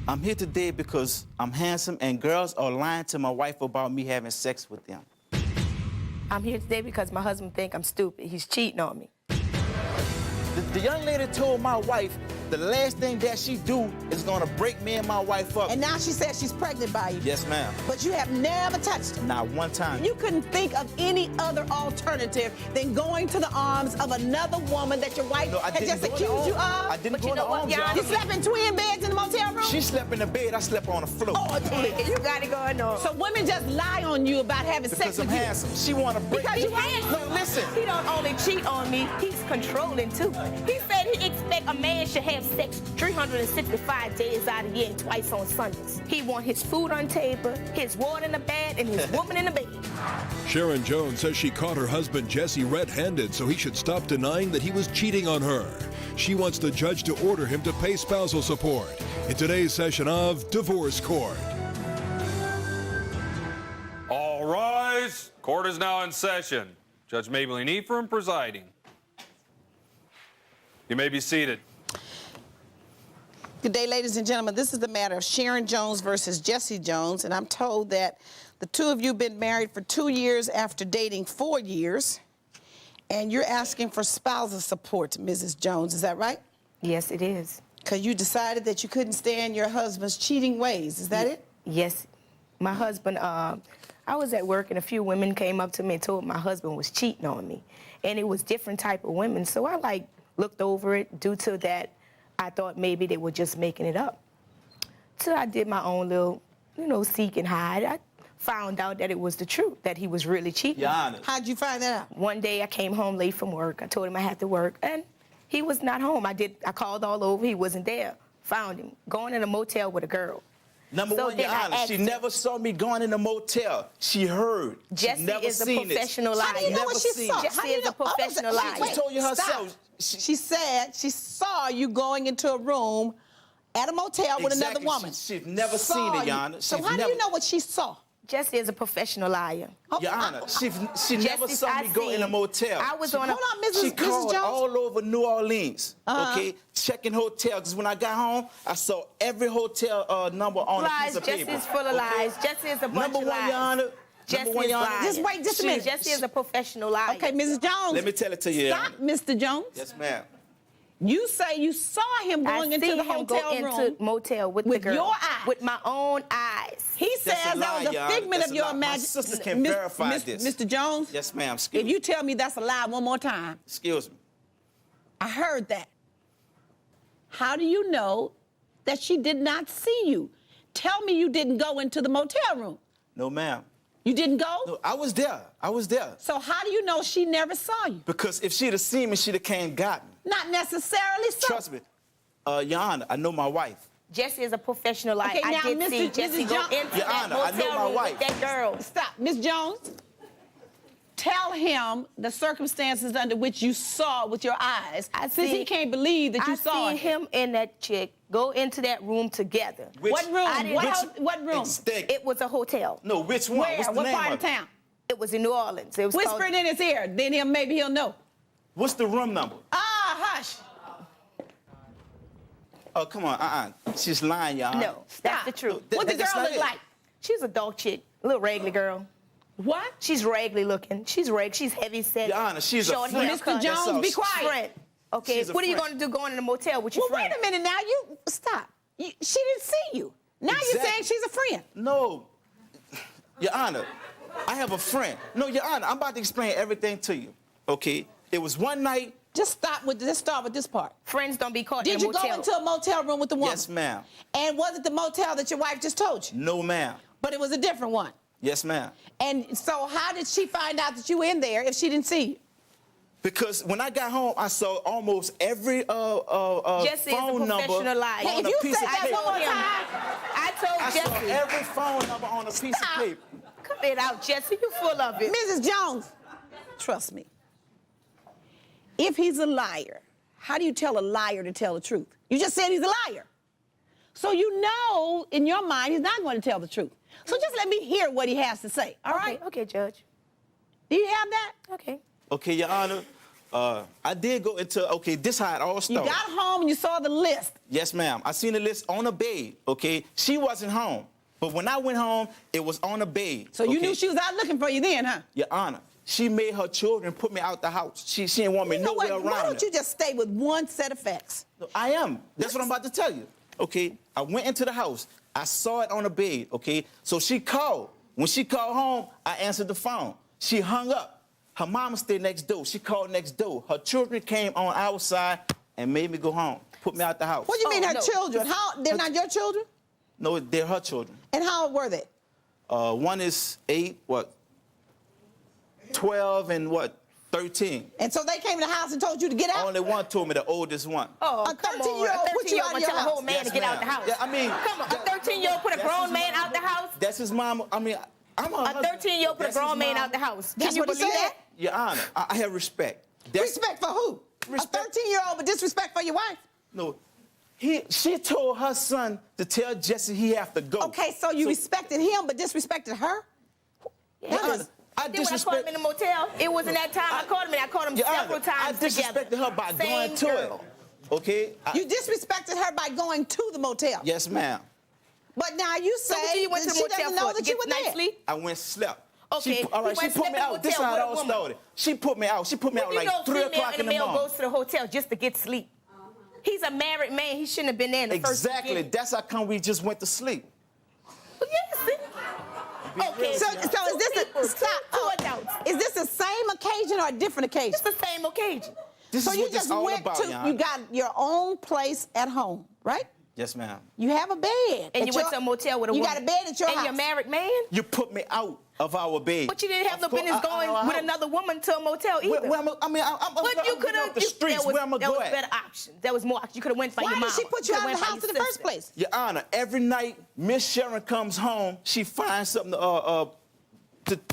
I'm here today because I'm handsome and girls are lying to my wife about me having sex with them. I'm here today because my husband thinks I'm stupid. He's cheating on me. The young lady told my wife the last thing that she do is gonna break me and my wife up. And now she says she's pregnant by you. Yes, ma'am. But you have never touched her. Not one time. You couldn't think of any other alternative than going to the arms of another woman that your wife had just accused you of? I didn't go in the arms, y'all. You slept in twin beds in the motel room? She slept in the bed, I slept on the floor. Oh, You got it going on. so women just lie on you about having sex Because I'm with you? handsome. She wanna break Because me. you handsome. No, listen. He don't only cheat on me, he's controlling too. He said he expect a man should have sex 365 days out of the year and twice on Sundays. He want his food on table, his water in the bed, and his woman in the bed. Sharon Jones says she caught her husband Jesse red-handed, so he should stop denying that he was cheating on her. She wants the judge to order him to pay spousal support in today's session of Divorce Court. All rise. Court is now in session. Judge Maybelline Ephraim presiding. You may be seated. Good day, ladies and gentlemen. This is the matter of Sharon Jones versus Jesse Jones, and I'm told that the two of you have been married for 2 years after dating 4 years, and you're asking for spousal support, Mrs. Jones. Is that right? Yes, it is. Because you decided that you couldn't stand your husband's cheating ways. Is that it? Yes. My husband, I was at work and a few women came up to me and told my husband was cheating on me. And it was different type of women. So I looked over it. Due to that, I thought maybe they were just making it up. So I did my own little, seek and hide. I found out that it was the truth, that he was really cheating. Your Honor. How'd you find that out? One day I came home late from work. I told him I had to work, and he was not home. I called all over. He wasn't there. Found him going in a motel with a girl. Number one, Your Honor, she never saw me going in a motel. She heard. Jesse she never is a seen professional liar. How do you know what she saw? Jesse is a professional liar. She told you herself. She said she saw you going into a room at a motel with another woman. She's never seen it, Your Honor. So how do you know what she saw? Jesse is a professional liar. Your Honor, she never saw me go in a motel. I was on a... Hold on, Mrs. She called Jones. all over New Orleans, okay, checking hotels. Because when I got home, I saw every hotel number on a piece of paper. Jesse's full of lies. Jesse is a bunch of lies. Number one, Your Honor. Jesse Number one, Your Honor. Just wait just a minute. Jesse is a professional liar. Okay, Mrs. Jones. Let me tell it to you, Your Stop, Honor. Mr. Jones. Yes, ma'am. You say you saw him going into the hotel room into motel with the girl. your eyes. With my own eyes. He says that was a figment of your imagination. My sister can verify this. Mr. Jones? Yes, ma'am. Excuse If me. you tell me that's a lie one more time. Excuse me. I heard that. How do you know that she did not see you? Tell me you didn't go into the motel room. No, ma'am. You didn't go? No, I was there. I was there. So how do you know she never saw you? Because if she'd have seen me, she'd have came and got me. Not necessarily so. Trust me. Your Honor, I know my wife. Jesse is a professional liar. Okay, now, I did see Mrs. Jesse go Jones. into Your that Honor, I know motel my room wife. with that girl. Stop. Miss Jones, tell him the circumstances under which you saw with your eyes. Since he can't believe that you saw I seen him and that chick go into that room together. What room? What room? It was a hotel. No, which one? Where? What's the What name part of of town? It was in New Orleans. It was Whisper it in his ear, then maybe he'll know. What's the room number? Ah, hush. Oh, come on. She's lying, Your Honor. No, that's the truth. What the girl That's not look it. like? She's a dog chick, a little raggedy girl. What? She's raggedy looking. She's heavy set. Your Honor, she's a short friend. haircut. Mr. Jones, be quiet. Friend. Okay, She's a what are you friend. going to do going in a motel with your Well, friend? wait a minute now. You stop. She didn't see you. Now you're saying she's a friend. No. Your Honor, I have a friend. No, Your Honor, I'm about to explain everything to you, okay? It was one night. Just start with this part. Friends don't be caught in Did a you motel. go into a motel room with the woman? Yes, ma'am. And was it the motel that your wife just told you? No, ma'am. But it was a different one. Yes, ma'am. And so how did she find out that you were in there if she didn't see you? Because when I got home, I saw almost every Jesse phone is a number professional liar. on If a you piece say of that paper. one more time, I told I saw Jesse. every phone number on a piece of paper. Cut it out, Jesse. You full of it. Mrs. Jones, trust me. If he's a liar, how do you tell a liar to tell the truth? You just said he's a liar. So you know in your mind he's not going to tell the truth. So just let me hear what he has to say, all right? Okay, Judge. Do you have that? Okay. Okay, Your Honor, I did go into, okay, this how it all You started. got home and you saw the list. Yes, ma'am. I seen the list on the bed, okay? She wasn't home. But when I went home, it was on the bed. So you okay? knew she was out looking for you then, huh? Your Honor, she made her children put me out the house. She didn't want me You know nowhere what? around Why don't her. you just stay with one set of facts? No, I am. That's what I'm about to tell you. Okay, I went into the house. I saw it on the bed, okay? So she called. When she called home, I answered the phone. She hung up. Her mama stayed next door. She called next door. Her children came on our side and made me go home. Put me out the house. What do you mean her no. children? They're not your children? No, they're her children. And how old were they? One is 8, 12, and 13. And so they came to the house and told you to get out? Only one told me, the oldest one. Oh, A come on. 13-year-old put you out of your tell a whole house. man Yes, to get out the ma'am. house. Yeah, I mean, Come on, a 13-year-old put a that's grown his man mama. out the house? That's his mama. I mean, I'm her A husband. 13-year-old put a That's his grown man mama. out the house. That's Can you what he believe said? that? Your Honor, I have respect. That's- Respect for who? Respect- A 13-year-old with disrespect for your wife? No, she told her son to tell Jesse he have to go. Okay, so you respected him but disrespected her? Yeah. That Your is- Honor, I Then when I called him in the motel, it wasn't that time I called him in. I called him Your several Honor, times I disrespected together. her by Same going to girl. it. Okay? You disrespected her by going to the motel. Yes, ma'am. But now you So say what you went to that the she motel doesn't know for? that To you get were night there. sleep? I went slept. Okay, All right, he she went put slept me in the out. This is hotel how it with a all woman. started. She put me out. She put me out You like know, 3 o'clock female in the male morning. goes to the hotel just to get sleep. He's a married man. He shouldn't have been there in the first Exactly. beginning. That's how come we just went to sleep. Yes. Okay. So is this people, a stop? two adults. Is this the same occasion or a different occasion? It's the same occasion. This So is you what this just all went about, to, Your you Honor. got your own place at home, right? Yes, ma'am. You have a bed. And at you your- went to a motel with a You woman. got a bed at your and house. you're a married man? You put me out of our bed. But you didn't have no Of course, business going our with house. another woman to a motel either. Where I'm, I mean, I'm But you I'm could have. the streets. Where I'm gonna There go was at? better options. There was more options. You could have went by Why your did mama. she put you out of could've the went by house in your the first sister. place? Your Honor, every night Miss Sharon comes home, she finds something to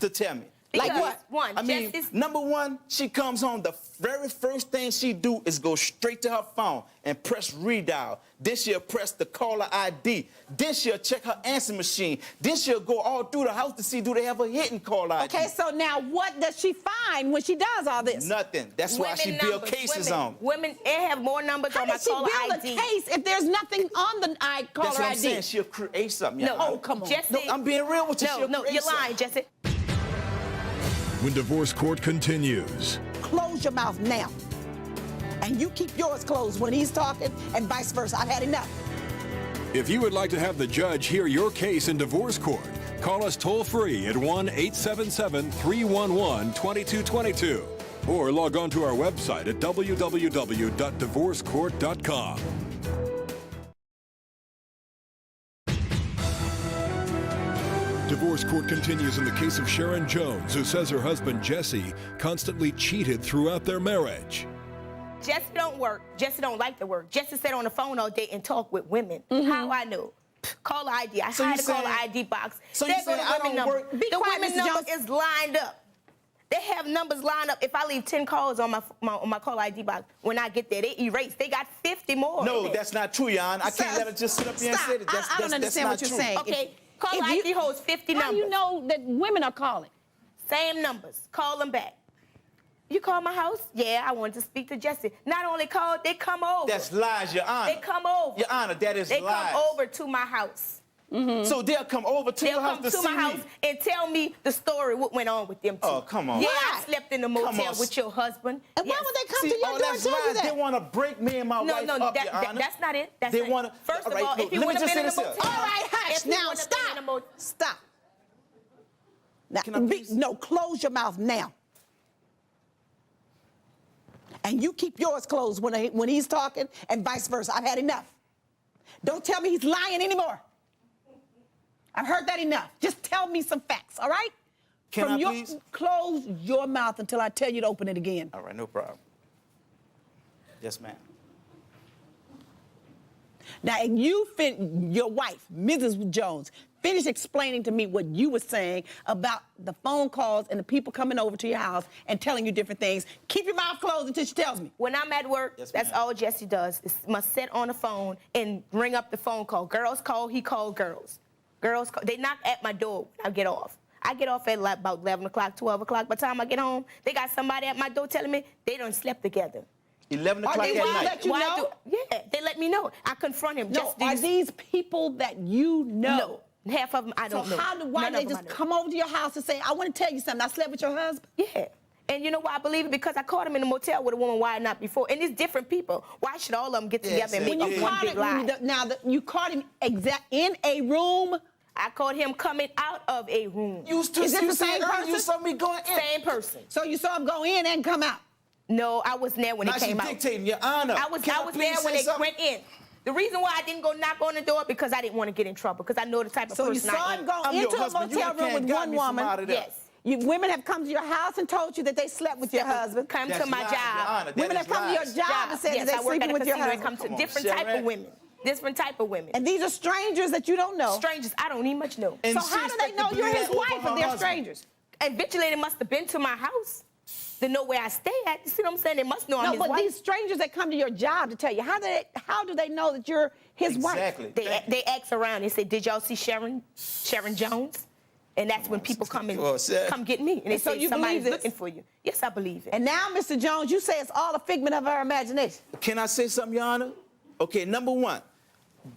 tell me. Like Because, what? One, I mean, Jesse's- number one, she comes home, the very first thing she do is go straight to her phone and press redial. Then she'll press the caller ID. Then she'll check her answer machine. Then she'll go all through the house to see do they have a hidden caller ID. Okay, so now what does she find when she does all this? Nothing. That's why she women build numbers, cases women, on. Women, they have more numbers How on my did she caller build ID. a case if there's nothing on the caller That's what I'm ID? saying. She'll create something. Your No, Honor. come on. Jesse, No, I'm being real with you. No, She'll no, create you're something. lying, Jesse. When divorce court continues. Close your mouth now. And you keep yours closed when he's talking and vice versa. I've had enough. If you would like to have the judge hear your case in divorce court, call us toll-free at 1-877-311-2222 or log on to our website at www.divorcecourt.com. Divorce court continues in the case of Sharon Jones, who says her husband Jesse constantly cheated throughout their marriage. Jesse don't work. Jesse don't like to work. Jesse sat on the phone all day and talk with women. How I know? Call ID. I So had you to call the saying- ID box. so There you go the saying I women don't number. work- Be The quiet, women Mr. number Jones. is lined up. They have numbers lined up. If I leave 10 calls on my call ID box, when I get there, they erase. They got 50 more. in No, there. that's not true, Your Honor. I can't let her just sit up here and Stop. say that. I don't understand what that's you're not saying. true. Okay, call If ID you- holds 50 How numbers. do you know that women are calling? Same numbers. Call them back. You call my house? Yeah, I wanted to speak to Jesse. Not only call, they come over. That's lies, Your Honor. They come over. Your Honor, that is They lies. come over to my house. So they'll come over to They'll your house come to to see my house me. and tell me the story, what went on with them two. Oh, come on. Yeah, Why? I slept in the Come motel on. with your husband. And why Yes. would they come See, to your door and that's tell you lies. that? They want to break me and my No, wife no, up, Your Honor. that's not it. That's They not wanna- it. First all of right, all, look, if you let me would have just been in say the this motel, here. All right, hush. if you Now wouldn't have been in the stop. motel- Stop. Now, Can I please? no, close your mouth now. And you keep yours closed when he's talking and vice versa. I've had enough. Don't tell me he's lying anymore. I've heard that enough. Just tell me some facts, all right? Can I please? Close your mouth until I tell you to open it again. All right, no problem. Yes, ma'am. Now, your wife, Mrs. Jones, finished explaining to me what you were saying about the phone calls and the people coming over to your house and telling you different things. Keep your mouth closed until she tells me. When I'm at work, Yes, that's ma'am. all Jesse does. Is must sit on the phone and ring up the phone call. Girls call, he called girls. Girls call. They knock at my door when I get off. I get off at like about 11 o'clock, 12 o'clock. By the time I get home, they got somebody at my door telling me they done slept together. 11 o'clock at night. Let you know? Yeah, they let me know. I confront him. No, are these people that you know? No, half of them I don't know. So why they just come over to your house and say, I want to tell you something, I slept with your husband? Yeah. And you know why I believe it? Because I caught him in a motel with a woman, why not before? And it's different people. Why should all of them get together and make up one big lie? You caught him in a room? I caught him coming out of a room. Is this the same person? You saw me going in. Same person. So you saw him go in and come out? No, I wasn't there when he came out. Dictating, Your Honor. I was there when they went in. The reason why I didn't go knock on the door because I didn't want to get in trouble because I know the type of person I am. So you saw him go into a motel room with one woman? Yes. Women have come to your house and told you that they slept with your husband? Come to my job. Women have come to your job and said that they sleeping with your husband? Come to different type of women. Different type of women. And these are strangers that you don't know? Strangers I don't even much know. So how do they know you're his wife if they're strangers? Eventually they must have been to my house to know where I stay at. You see what I'm saying? They must know I'm his wife. No, but these strangers that come to your job to tell you, how do they know that you're his wife? Exactly. They ask around and say, did y'all see Sharon Jones? And that's when people come get me. And they say somebody's looking for you. Yes, I believe it. And now, Mr. Jones, you say it's all a figment of our imagination. Can I say something, Your Honor? Okay, number one,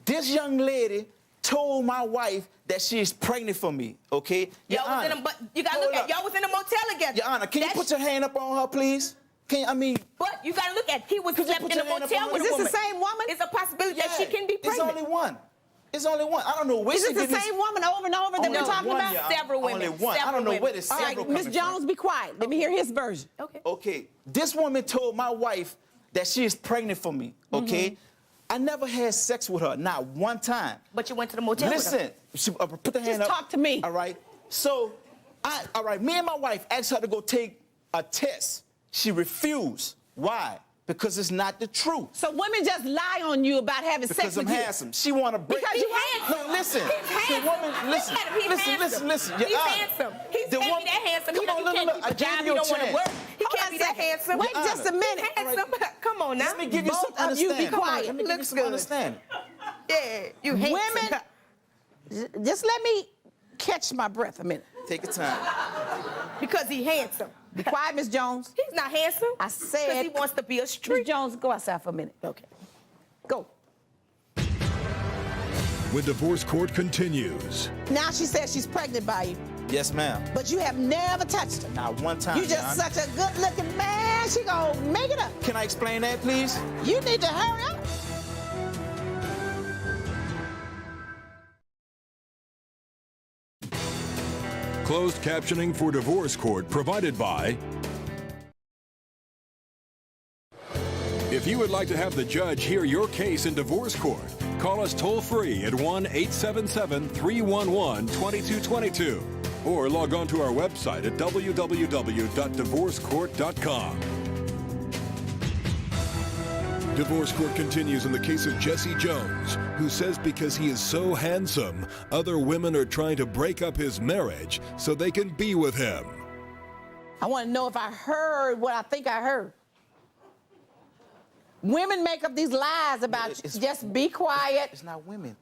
this young lady told my wife that she is pregnant for me, okay? Y'all was in you gotta look at y'all was in a motel together. Your Honor, can you put your hand up on her, please? But you gotta look at he was slept in a motel with a woman. Is this the same woman? It's a possibility that she can be pregnant. It's only one. It's only one. I don't know where she this the same woman over and over that we're talking about? Several women. Only one. I don't know where the several All right, Ms. Jones, be quiet. Let me hear his version. Okay. Okay. This woman told my wife that she is pregnant for me, okay? I never had sex with her, not one time. But you went to the motel with her. Listen, put the hand up. Just talk to me. All right? So, me and my wife asked her to go take a test. She refused. Why? Because it's not the truth. So women just lie on you about having sex with you? Because I'm handsome. She want to break... Because you handsome. No, listen. He's The woman, listen. Listen. He's handsome. He can't be that handsome. Come on, look. I gave you a chance. He can't be that handsome. Wait just a minute. Handsome. Come on now. Let me give you some understanding. You be quiet. Let me give you some understanding. Yeah, you handsome. Women, just let me catch my breath a minute. Take your time. Because he handsome. Be quiet, Ms. Jones. He's not handsome. I said... Because he wants to be a street. Ms. Jones, go outside for a minute. Okay. Go. When divorce court continues. Now she says she's pregnant by you. Yes, ma'am. But you have never touched her. Not one time, You just such a good-looking man. She gonna make it up. Can I explain that, please? You need to hurry up. Closed captioning for divorce court provided by... If you would like to have the judge hear your case in divorce court, call us toll-free at 1-877-311-2222 or log on to our website at www.divorcecourt.com. Divorce court continues in the case of Jesse Jones, who says because he is so handsome, other women are trying to break up his marriage so they can be with him. I want to know if I heard what I think I heard. Women make up these lies about you. Just be quiet. It's not women.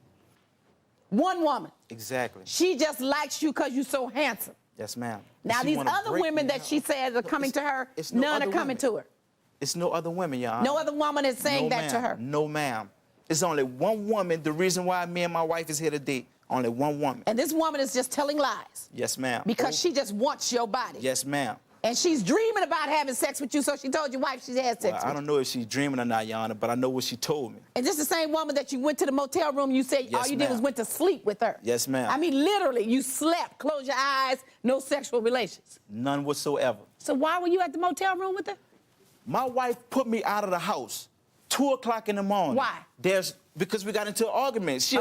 One woman. Exactly. She just likes you because you're so handsome. Yes, ma'am. Now, these other women that she says are coming to her, none are coming to her. It's no other women, Your Honor. No other woman is saying that to her? No, ma'am. It's only one woman. The reason why me and my wife is here today, only one woman. And this woman is just telling lies? Yes, ma'am. Because she just wants your body? Yes, ma'am. And she's dreaming about having sex with you, so she told your wife she had sex with you? I don't know if she's dreaming or not, Your Honor, but I know what she told me. And this the same woman that you went to the motel room, you said all you did was went to sleep with her? Yes, ma'am. I mean, literally, you slept, close your eyes, no sexual relations? None whatsoever. So why were you at the motel room with her? My wife put me out of the house 2 o'clock in the morning. Why? Because we got into an argument. She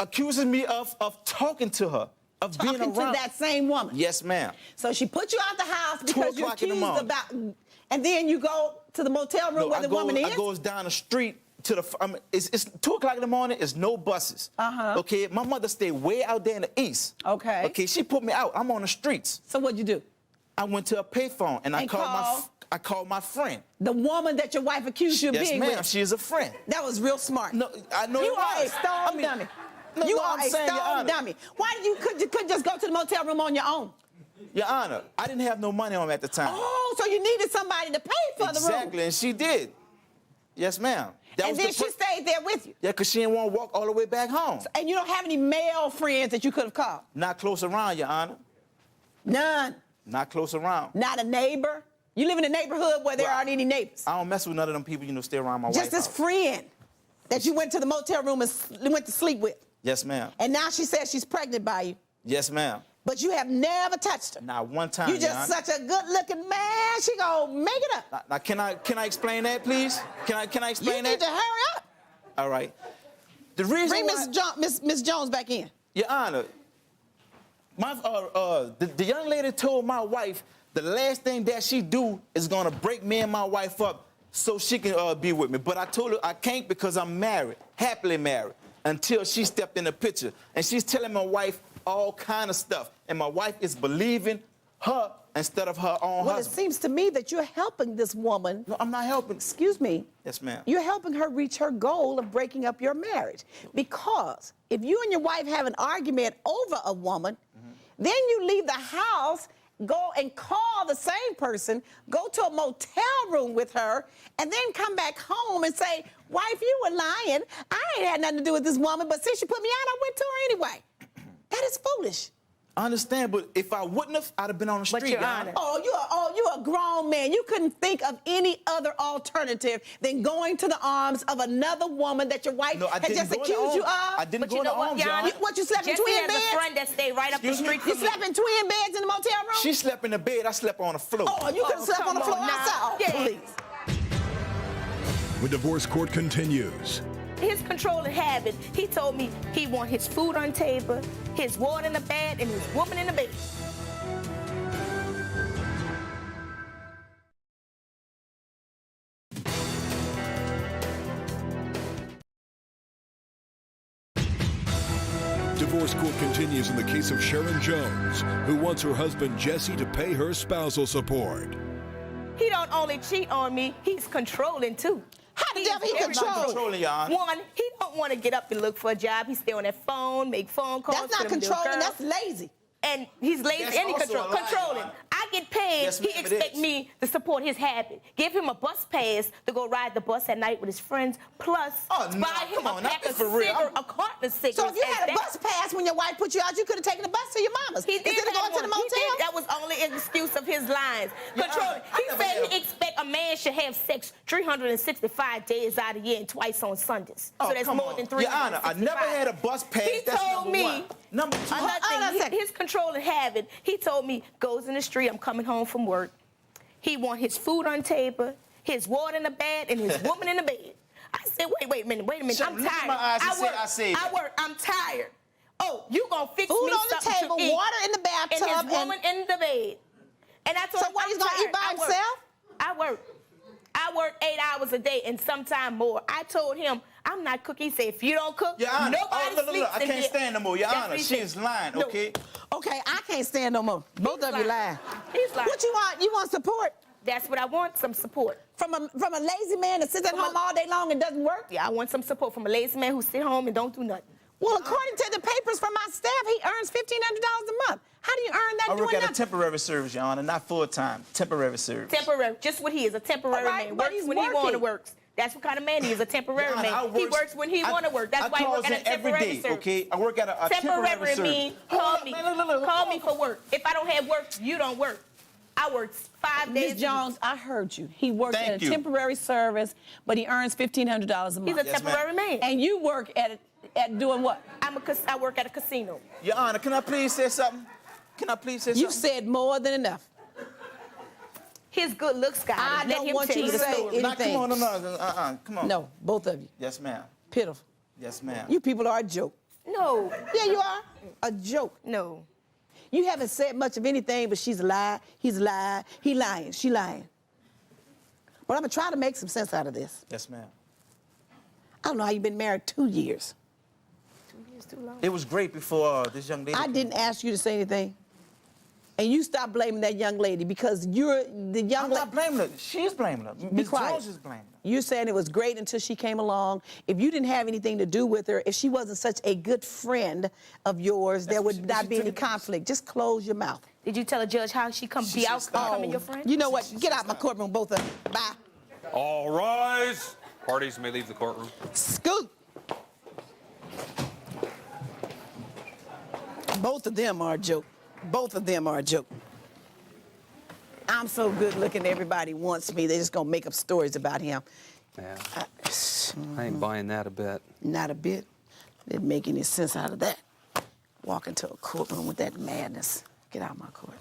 accuses me of talking to her, of being around. Talking to that same woman? Yes, ma'am. So she put you out the house because you're accused about... And then you go to the motel room where the woman is? I goes down the street to the... it's 2 o'clock in the morning. It's no buses. Okay? My mother stayed way out there in the east. Okay. Okay, she put me out. I'm on the streets. So what'd you do? I went to a payphone and I called my friend. The woman that your wife accused you of being with? Yes, ma'am. She is a friend. That was real smart. No, I know you it was. You are a stone dummy. No, You no, are I'm a saying, Your stone Honor. dummy. Why did you couldn't just go to the motel room on your own? Your Honor, I didn't have no money on me at the time. Oh, so you needed somebody to pay for the room. Exactly, and she did. Yes, ma'am. And then she stayed there with you. Yeah, because she didn't want to walk all the way back home. And you don't have any male friends that you could have called? Not close around, Your Honor. None. Not close around. Not a neighbor? You live in a neighborhood where there aren't any neighbors? I don't mess with none of them people, stay around my wife. Just this friend that you went to the motel room and went to sleep with. Yes, ma'am. And now she says she's pregnant by you. Yes, ma'am. But you have never touched her. Not one time, You Your just Honor. such a good-looking man. She gonna make it up. Now, can I explain that, please? Can I You explain need that? to hurry up. All right. The reason Bring why... Miss Jones back in. Your Honor, the young lady told my wife the last thing that she do is gonna break me and my wife up so she can be with me. But I told her I can't because I'm married, happily married, until she stepped in the picture. And she's telling my wife all kind of stuff. And my wife is believing her instead of her own Well, it husband. seems to me that you're helping this woman. No, I'm not helping. Excuse me. Yes, ma'am. You're helping her reach her goal of breaking up your marriage. Because if you and your wife have an argument over a woman, then you leave the house, go and call the same person, go to a motel room with her, and then come back home and say, wife, you were lying. I ain't had nothing to do with this woman, but since you put me out, I went to her anyway. That is foolish. I understand, but if I wouldn't have, I'd have been on the street. But, Your Your Honor. You're a grown man. You couldn't think of any other alternative than going to the arms of another woman that your wife No, I had didn't just go in the accused you arms. of. I didn't But go you in the know what, arms, Your Your Honor? Honor. What, you slept in Jesse twin has beds? a friend that stayed right up the Excuse me? street You from me. slept in twin beds in the motel room? She slept in the bed, I slept on the floor. Oh, you could have slept on the come floor on now. outside. Oh, Yeah. please. When divorce court continues, His controlling habit, he told me he want his food on table, his water in the bed, and his woman in the bed. divorce court continues in the case of Sharon Jones, who wants her husband Jesse to pay her spousal support. He don't only cheat on me, he's controlling too. How the devil he very control? Controlling, Your Honor. One, he don't want to get up and look for a job. He stay on that phone, make phone calls. That's not to them little controlling, girls. that's lazy. And he's lazy That's and he also a lie, controlling. Your Honor. I get paid, Yes, he ma'am, it expect is. me to support his habit. Give him a bus pass to go ride the bus at night with his friends, plus Oh, no, buy him come on, a now pack be of for real. cigarettes, a carton of cigarettes. So if you and had a that- bus pass when your wife put you out, you could have taken the bus to your mama's. He did Instead of have going to the one. He motel? did. That was only an excuse of his lines. Your Controlling. Honor, I He never said had he a- expect a man should have sex 365 days out of the year and twice on Sundays. Oh, so that's come more on. than Your Honor, I 365. never had a bus pass. He That's told number me. one. Number two. Another Hold on a thing, second. his controlling habit, he told me, goes in the street, I'm coming home from work. He want his food on table, his water in the bed, and his woman in the bed. I said, wait a minute. Sharon, I'm look tired. in my eyes and say, work, I said I work, I'm tired. Oh, you gonna fix Food me on the something table, to eat, water in the bathtub, and his and- woman in the bed. And I told So him, what, I'm he's gonna eat tired. by I work. himself? I work 8 hours a day and sometime more. I told him, I'm not cooking. He said, if you don't cook, Your Honor, nobody look, sleeps I in can't here. stand no more. Your That's Honor, what he she said. is lying, No. okay? Okay, I can't stand no more. Both of you lying. He's lying. What you want? You want support? That's what I want, some support. From a lazy man that sits at home all day long and doesn't work? Yeah, I want some support from a lazy man who sit home and don't do nothing. Well, according to the papers from my staff, he earns $1,500 a month. How do you earn that I doing work at a nothing? temporary service, Your Honor, not full-time. Temporary service. Temporary, just what he is, a temporary All right, man. but Works he's when he want to working. work. That's what kind of man he is, a temporary Your Honor, I man. He works when he want to work. That's why he works at a every temporary day, service. okay? I work at a temporary Temporary service. mean, Hold call up, me. man, look, Call hold me on. for work. If I don't have work, you don't work. I work 5 days. Ms. Jones, I heard you. He works Thank at a you. temporary service, but he earns $1,500 a month. He's a Yes, ma'am. temporary man. And you work at doing what? I work at a casino. Your Honor, can I please say something? Can I please say You something? said more than enough. His good looks, guy. I Let don't him want tell you you to the say story. Nah, come on, anything. come on. No, both of you. Yes, ma'am. Pitiful. Yes, ma'am. You people are a joke. No, Yeah, you are. A joke. no. You haven't said much of anything, but she's a lie. He's a lie. He lying. She lying. But I'm going to try to make some sense out of this. Yes, ma'am. I don't know how you've been married 2 years. 2 years too long. It was great before this young lady I came. didn't ask you to say anything. And you stop blaming that young lady because you're the young I'm lady. not blaming her. She's blaming her. Ms. quiet. Jones is blaming her. You're saying it was great until she came along. If you didn't have anything to do with her, if she wasn't such a good friend of yours, there would not be any conflict. Just close your mouth. Did you tell a judge how she come be out becoming your friend? You know what? Get out my courtroom, both of them. Bye. All rise. Parties may leave the courtroom. Scoot. Both of them are a joke. Both of them are a joke. I'm so good looking, everybody wants me. They're just gonna make up stories about him. Yeah. I ain't buying that a bit. Not a bit. Didn't make any sense out of that. Walk into a courtroom with that madness. Get out of my court.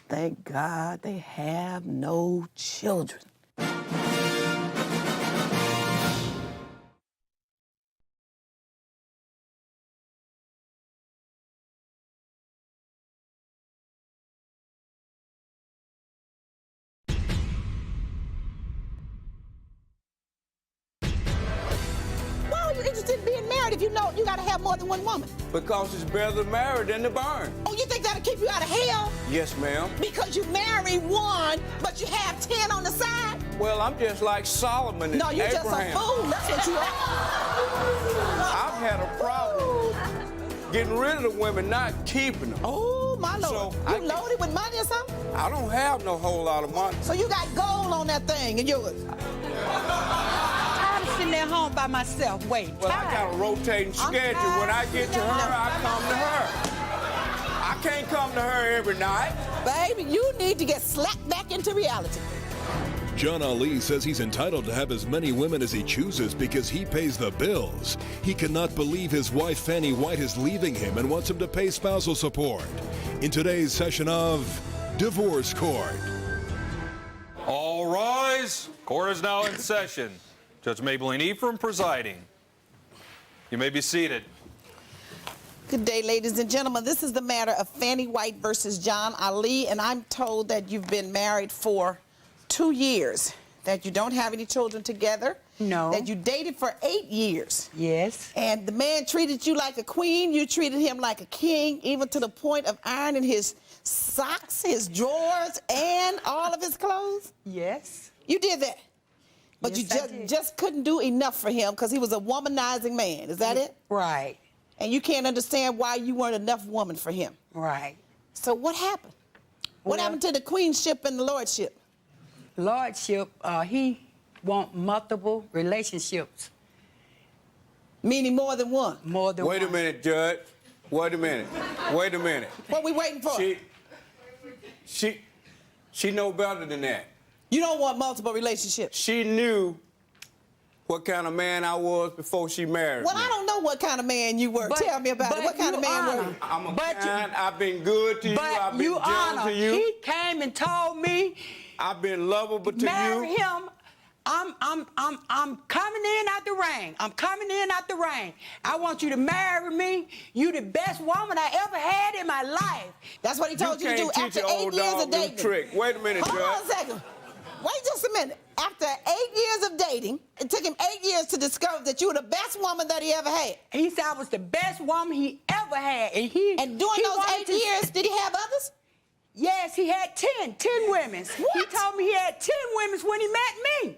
Thank God they have no children. Interested in being married if you know you gotta have more than one woman? Because it's better to marry than to burn. Oh, you think that'll keep you out of hell? Yes, ma'am. Because you marry one, but you have 10 on the side? Well, I'm just like Solomon and No, you're Abraham. just a fool. That's what you are. I've had a problem getting rid of the women, not keeping them. Oh, my Lord. So you loaded with money or something? I don't have no whole lot of money. So you got gold on that thing and yours? I'm sitting at home by myself, waiting. Well, I got a rotating schedule. When I get to her, I come to her. I can't come to her every night. Baby, you need to get slapped back into reality. John Ali says he's entitled to have as many women as he chooses because he pays the bills. He cannot believe his wife Fanny White is leaving him and wants him to pay spousal support. In today's session of Divorce Court. All rise. Court is now in session. Judge Maybelline Ephraim presiding. You may be seated. Good day, ladies and gentlemen. This is the matter of Fanny White versus John Ali, and I'm told that you've been married for 2 years, that you don't have any children together. No. That you dated for 8 years. Yes. And the man treated you like a queen. You treated him like a king, even to the point of ironing his socks, his drawers, and all of his clothes. Yes. You did that. But Yes, you I did. just couldn't do enough for him because he was a womanizing man. Is that it? Right. And you can't understand why you weren't enough woman for him. Right. So what happened? What Well- happened to the queenship and the lordship? Lordship, he want multiple relationships, Meaning more than one. more than Wait a one. minute, Judge. Wait a minute. Wait a minute. What we waiting for? She know better than that. You don't want multiple relationships. She knew what kind of man I was before she married Well, me. I don't know what kind of man you were. Tell me about it. What kind of man were you? I'm a But you- kind. I've been good to you. I've But been you gentle honor, to you. he came and told me, I've been lovable to marry you. him. I'm coming in out the rain. I'm coming in out the rain. I want you to marry me. You the best woman I ever had in my life. That's what he told you to do can't teach after an 8 old years dog of new dating. trick. Wait a minute, Hold on Judge. a second. Wait just a minute. After 8 years of dating, it took him 8 years to discover that you were the best woman that he ever had. He said I was the best woman he ever had. And And during those wanted 8 to- years, did he have others? Yes, he had 10 women. He What? told me he had 10 women when he met me.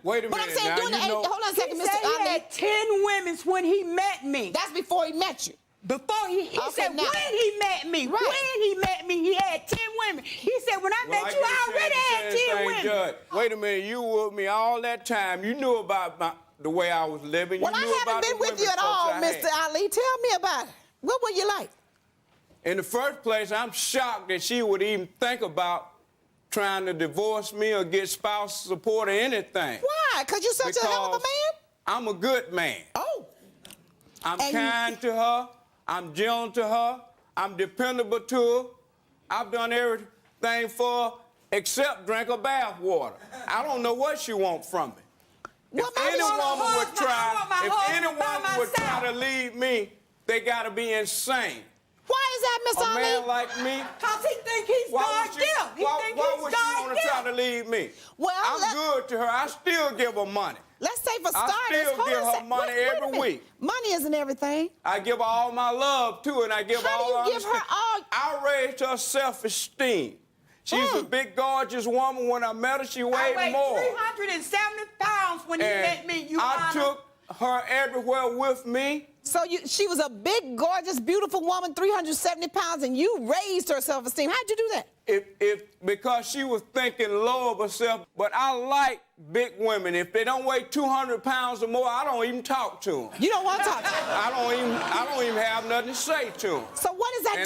Wait a But I'm minute saying now. during the You 8, know, hold on a second, He Mr. said he Ali. had 10 women when he met me. That's before he met you. Before he Okay, said now- when he met me. Right. When he met me, he had 10 women. He said when I well, met you, I just already said had the 10 same thing, women. Judge. Wait a minute. You were with me all that time. You knew about the way I was living. Well, you I knew haven't about been the with women you at folks all, I had. Mr. Ali. Tell me about it. What were you like? In the first place, I'm shocked that she would even think about trying to divorce me or get spousal support or anything. Why? Because you're such a hell of a Because man? I'm a good man. Oh. I'm And- kind to her. I'm gentle to her. I'm dependable to her. I've done everything for her except drink her bath water. I don't know what she wants from me. Well, If maybe any she want a woman would husband. I want my try, if husband any by woman would try myself. to leave me, they gotta be insane. Why is that, Miss A Ali? man like me, Because he think he's why God would she, gift. He why, think why he's would she God want to try to gift. leave me? Well, I'm good to her. I still give her money. Let's say for I starters, still hold give on a her sec. money Wait a every minute. week. Money isn't everything. I give her all my love, too, and I give her How do all you give her all- I raised her self-esteem. She's a big, gorgeous woman. When I met her, she weighed more. 370 pounds when you met me, I took her everywhere with me. So she was a big, gorgeous, beautiful woman, 370 pounds, and you raised her self-esteem. How'd you do that? Because she was thinking low of herself. But I like big women. If they don't weigh 200 pounds or more, I don't even talk to them. You don't want to talk to them? I don't even have nothing to say to them. So what does that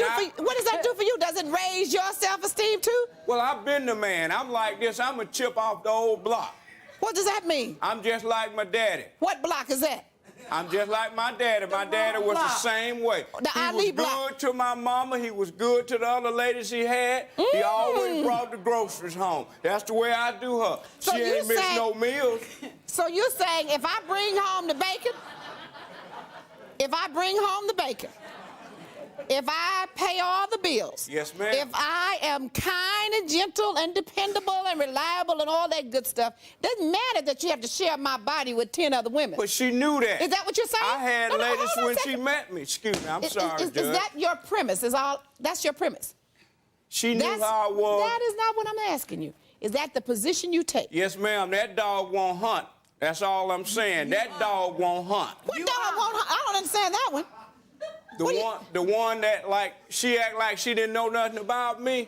do for you? Does it raise your self-esteem too? Well, I've been the man. I'm like this. I'm a chip off the old block. What does that mean? I'm just like my daddy. What block is that? I'm just like my daddy. My daddy was the same way. He was good to my mama. He was good to the other ladies he had. He always brought the groceries home. That's the way I do her. So she ain't missed no meals. So you're saying if I bring home the bacon, if I pay all the bills, yes, ma'am. if I am kind and gentle and dependable and reliable and all that good stuff, doesn't matter that you have to share my body with 10 other women. But she knew that. Is that what you're saying? I had ladies hold on when she met me. Excuse me, I'm sorry, Is Judge. that your premise? That's your premise? She knew how I was. That is not what I'm asking you. Is that the position you take? Yes, ma'am. That dog won't hunt. That's all I'm saying. That dog won't hunt. What dog won't hunt? I don't understand that one. The one that, she act like she didn't know nothing about me.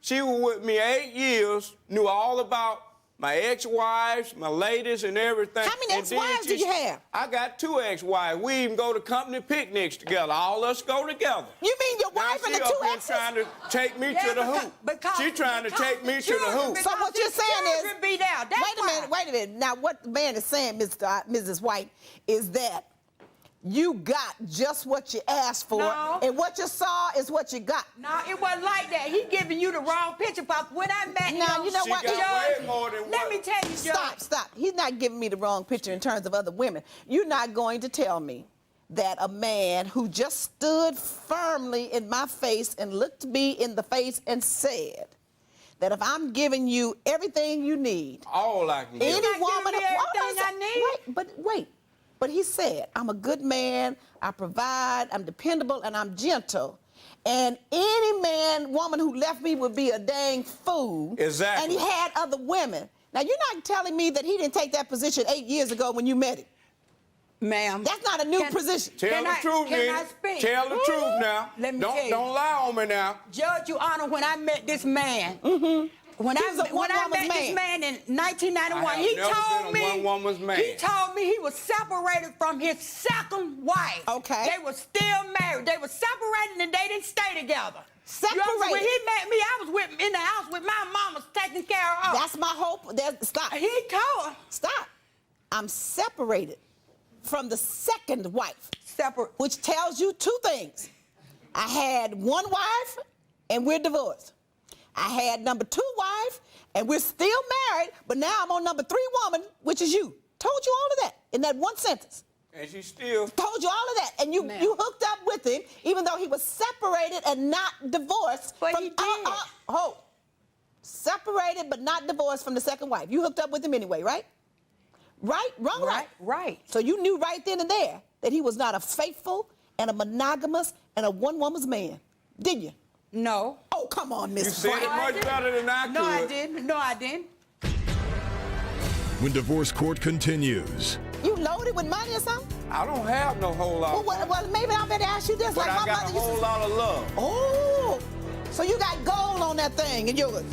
She was with me 8 years, knew all about my ex-wives, my ladies, and everything. How many ex-wives do you have? I got 2 ex-wives. We even go to company picnics together. All us go together. You mean your wife and the 2 exes? She's trying to take me to the hoop. She's trying to take me to the hoop. So what you're saying is... Wait a minute. Now, what the man is saying, Mrs. White, is that you got just what you asked for, and what you saw is what you got. No, it wasn't like that. He giving you the wrong picture, Pop. When I met him, you know what? Way more than let me tell you, Judge. Stop. He's not giving me the wrong picture in terms of other women. You're not going to tell me that a man who just stood firmly in my face and looked me in the face and said that if I'm giving you everything you need, all I can give. Any woman, everything I need. Wait. But he said, I'm a good man, I provide, I'm dependable, and I'm gentle. And any woman who left me would be a dang fool. Exactly. And he had other women. Now, you're not telling me that he didn't take that position 8 years ago when you met him. Ma'am. That's not a new position. Tell the truth, Can I speak? Tell the truth now. Let me tell you. Don't lie on me now. Judge, Your Honor, when I met this man, when I met this man in 1991, he told me he was separated from his second wife. Okay. They were still married. They were separated and they didn't stay together. Separated. When he met me, I was in the house with my mama taking care of her. That's my hope. Stop. He told her. Stop. I'm separated from the second wife. Separate. Which tells you 2 things. I had 1 wife and we're divorced. I had number 2 wife, and we're still married, but now I'm on number 3 woman, which is you. Told you all of that in that one sentence. And she still... Told you all of that. And you hooked up with him, even though he was separated and not divorced. But he did. Separated but not divorced from the second wife. You hooked up with him anyway, right? Right? Wrong, right? Right. So you knew right then and there that he was not a faithful and a monogamous and a one-woman's man, didn't you? No. Oh, come on, Miss You said it much better than I could. No, I didn't. No, I didn't. When divorce court continues. You loaded with money or something? I don't have no whole lot. Well, maybe I better ask you this. But like I my got a mother whole lot of love. Oh, so you got gold on that thing and yours.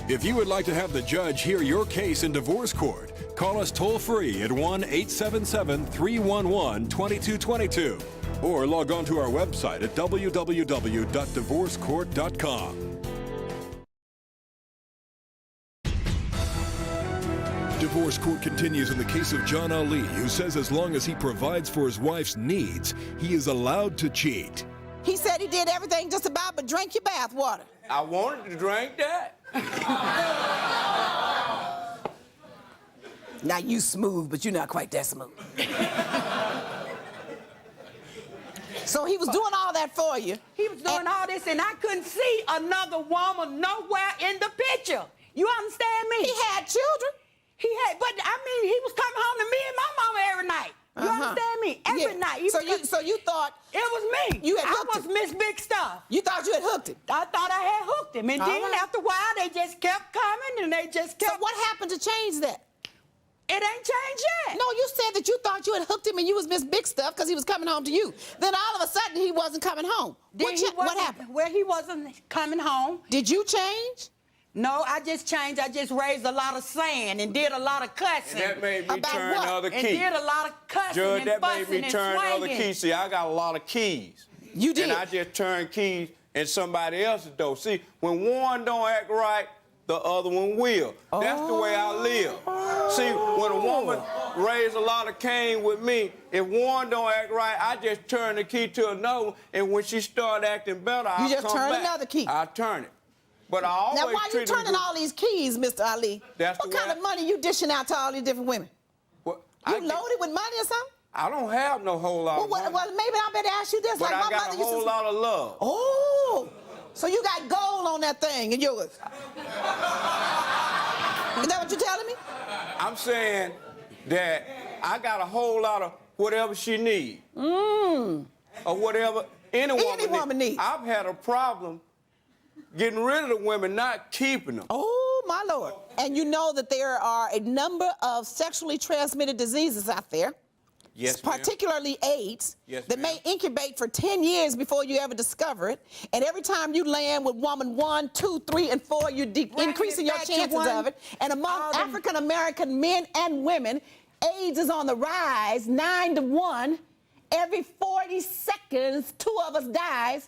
If you would like to have the judge hear your case in divorce court, call us toll-free at 1-877-311-2222 or log on to our website at www.divorcecourt.com. Divorce court continues in the case of John Ali, who says as long as he provides for his wife's needs, he is allowed to cheat. He said he did everything just about but drank your bath water. I wanted to drink that. Now you smooth, but you're not quite that smooth. So he was doing all that for you. He was doing all this, and I couldn't see another woman nowhere in the picture. You understand me? He had children. He was coming home to me and my mama every night. You understand me? Every night. So you thought it was me. You had hooked I was Miss Big Stuff. You thought you had hooked him. And then after a while, they just kept coming, and they just kept... So what happened to change that? It ain't changed yet. No, you said that you thought you had hooked him and you was Miss Big Stuff because he was coming home to you. Then all of a sudden, he wasn't coming home. What happened? Well, he wasn't coming home. Did you change? No, I just changed. I just raised a lot of sand and did a lot of cussing. And that made me turn the other key. And did a lot of cussing Judge, and fussing and that made me turn the other key. See, I got a lot of keys. You did? And I just turned keys in somebody else's door. See, when one don't act right, the other one will. That's the way I live. See, when a woman raised a lot of Cain with me, if one don't act right, I just turn the key to another one, and when she start acting better, I come back. You just turn another key? I turn it. But I always Now, why you turning all these keys, Mr. Ali? What kind of money you dishing out to all these different women? Well, you loaded with money or something? I don't have no whole lot of money. Well, maybe I better ask you this. But like I got a whole lot of love. Oh, so you got gold on that thing and yours. Is that what you're telling me? I'm saying that I got a whole lot of whatever she needs. Or whatever any woman needs. I've had a problem getting rid of the women, not keeping them. Oh, my Lord. And you know that there are a number of sexually transmitted diseases out there. Yes, particularly AIDS, that may incubate for 10 years before you ever discover it. And every time you land with woman 1, 2, 3, and 4, you're increasing your chances of it. And among African-American men and women, AIDS is on the rise, 9 to 1. Every 40 seconds, 2 of us dies.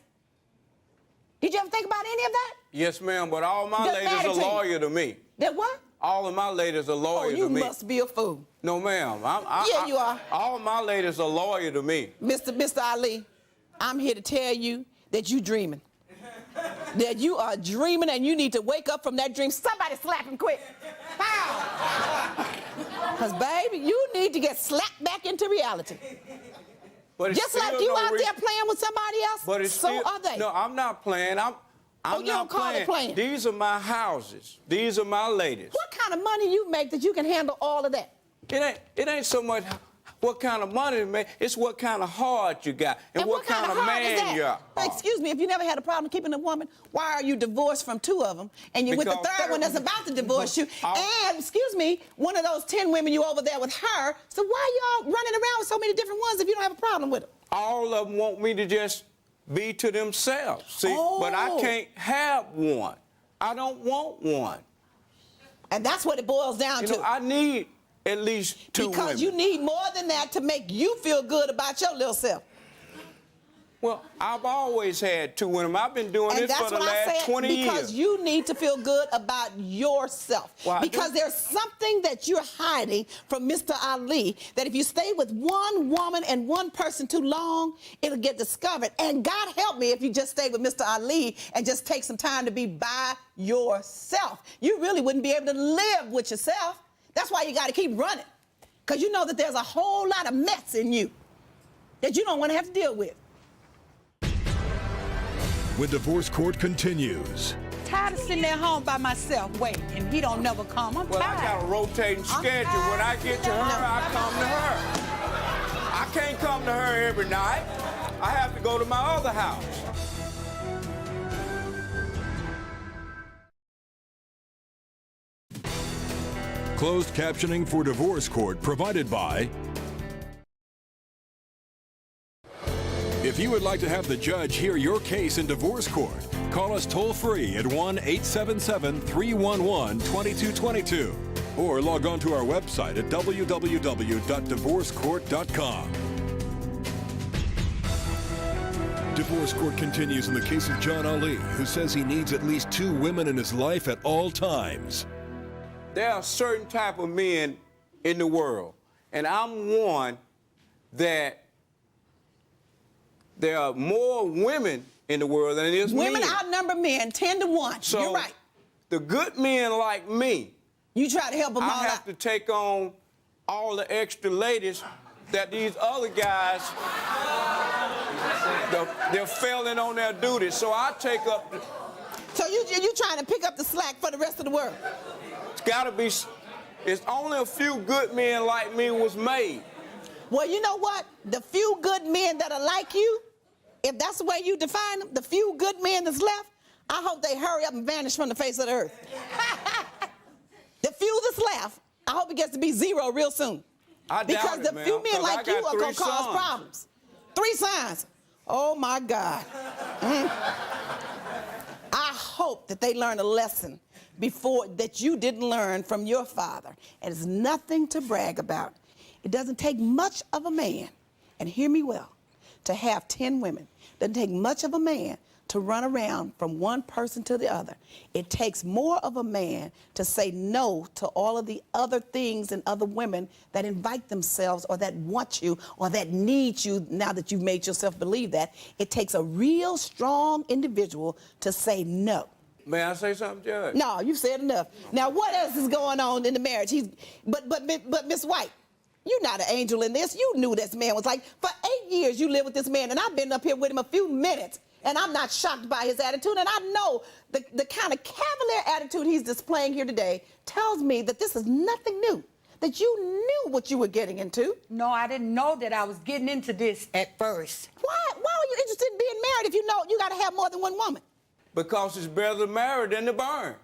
Did you ever think about any of that? Yes, ma'am, but all my ladies are loyal to me. That what? All of my ladies are loyal to me. You must be a fool. No, ma'am. Yeah, you are. All of my ladies are loyal to me. Mr. Ali, I'm here to tell you that you're dreaming. That you are dreaming and you need to wake up from that dream. Somebody slap him quick. Because, baby, you need to get slapped back into reality. But just like you out there playing with somebody else, but are they. No, I'm not playing. I'm you don't call it playing. These are my houses. These are my ladies. What kind of money you make that you can handle all of that? It ain't so much what kind of money you make. It's what kind of heart you got and what kind of man you are. Excuse me, if you never had a problem keeping a woman, why are you divorced from 2 of them? And you with the third one that's about to divorce you. And, excuse me, one of those 10 women you over there with her. So why y'all running around with so many different ones if you don't have a problem with them? All of them want me to just be to themselves. See, but I can't have one. I don't want one. And that's what it boils down to. I need at least 2 women. Because you need more than that to make you feel good about your little self. Well, I've always had 2 women. I've been doing this for the last 20 years. Because you need to feel good about yourself. Well, because there's something that you're hiding from Mr. Ali that if you stay with one woman and one person too long, it'll get discovered. And God help me if you just stay with Mr. Ali and just take some time to be by yourself. You really wouldn't be able to live with yourself. That's why you got to keep running. Because you know that there's a whole lot of mess in you that you don't want to have to deal with. When divorce court continues. Tired of sitting at home by myself waiting, and he don't never come. I'm tired. I got a rotating schedule. When I get to her, I come to her. I can't come to her every night. I have to go to my other house. Closed captioning for divorce court provided by... If you would like to have the judge hear your case in divorce court, call us toll-free at 1-877-311-2222 or log on to our website at www.divorcecourt.com. Divorce court continues in the case of John Ali, who says he needs at least 2 women in his life at all times. There are certain type of men in the world, and I'm one that there are more women in the world than there is men. Women outnumber men 10 to 1. So you're right. The good men like me, you try to help them all out. I have to take on all the extra ladies that these other guys, they're failing on their duties. So I take up. So you trying to pick up the slack for the rest of the world? It's got to be. It's only a few good men like me was made. Well, you know what? The few good men that are like you, if that's the way you define them, the few good men that's left, I hope they hurry up and vanish from the face of the earth. The few that's left, I hope it gets to be 0 real soon. Because the few men like you are going to cause problems. 3 sons. Oh, my God. I hope that they learn a lesson before that you didn't learn from your father. And it's nothing to brag about. It doesn't take much of a man, and hear me well, to have 10 women. It doesn't take much of a man to run around from one person to the other. It takes more of a man to say no to all of the other things and other women that invite themselves or that want you or that need you now that you've made yourself believe that. It takes a real strong individual to say no. May I say something, Judge? No, you've said enough. Now, what else is going on in the marriage? But Miss White, you're not an angel in this. You knew this man was like, for 8 years you lived with this man, and I've been up here with him a few minutes. And I'm not shocked by his attitude. And I know the kind of cavalier attitude he's displaying here today tells me that this is nothing new, that you knew what you were getting into. No, I didn't know that I was getting into this at first. Why are you interested in being married if you know you got to have more than one woman? Because it's better to marry than to burn.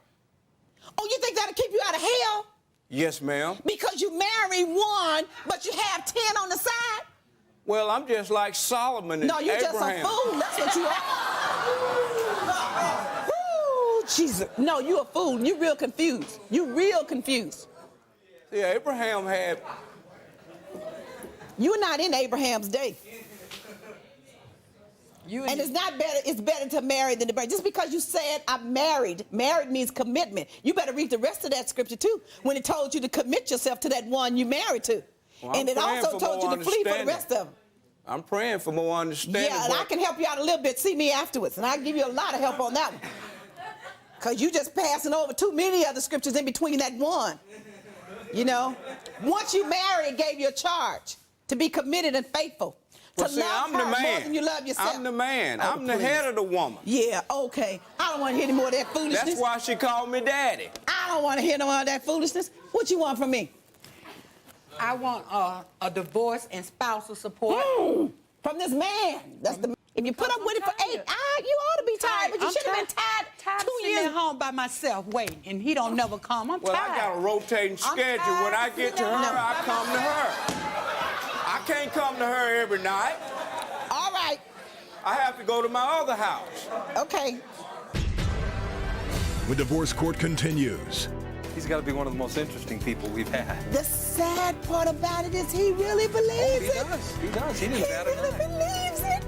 Oh, you think that'll keep you out of hell? Yes, ma'am. Because you marry one, but you have 10 on the side? Well, I'm just like Solomon and No, you're Abraham. just a fool. That's what you are. Ooh, Jesus. No, you're a fool. You're real confused. You're real confused. See, Abraham had... You're not in Abraham's day. And it's not better, it's better to marry than to burn. Just because you said I'm married, married means commitment. You better read the rest of that scripture too, when it told you to commit yourself to that one you married to. Well, and it also told you to flee for the rest of them. I'm praying for more understanding. Yeah, and I can help you out a little bit. See me afterwards, and I'll give you a lot of help on that one. Because you just passing over too many other scriptures in between that one. You know? Once you marry, it gave you a charge to be committed and faithful. Well, to see, love I'm her the man. more than you love yourself. I'm the man. Oh, I'm the head of the woman. Yeah, okay. I don't want to hear any more of that foolishness. That's why she called me daddy. I don't want to hear no more of that foolishness. What you want from me? I want a divorce and spousal support. From this man. That's the. If you put up with it for 8 hours, you ought to be tired, but you should have been tired 2 years. Sitting at home by myself waiting, and he don't never come. I'm Well, tired. I got a rotating schedule. When I get to her, I come to her. I can't come to her every night. All right. I have to go to my other house. Okay. The divorce court continues. He's got to be one of the most interesting people we've had. The sad part about it is he really believes it. He does. He does. He didn't bat an really eye. believes it.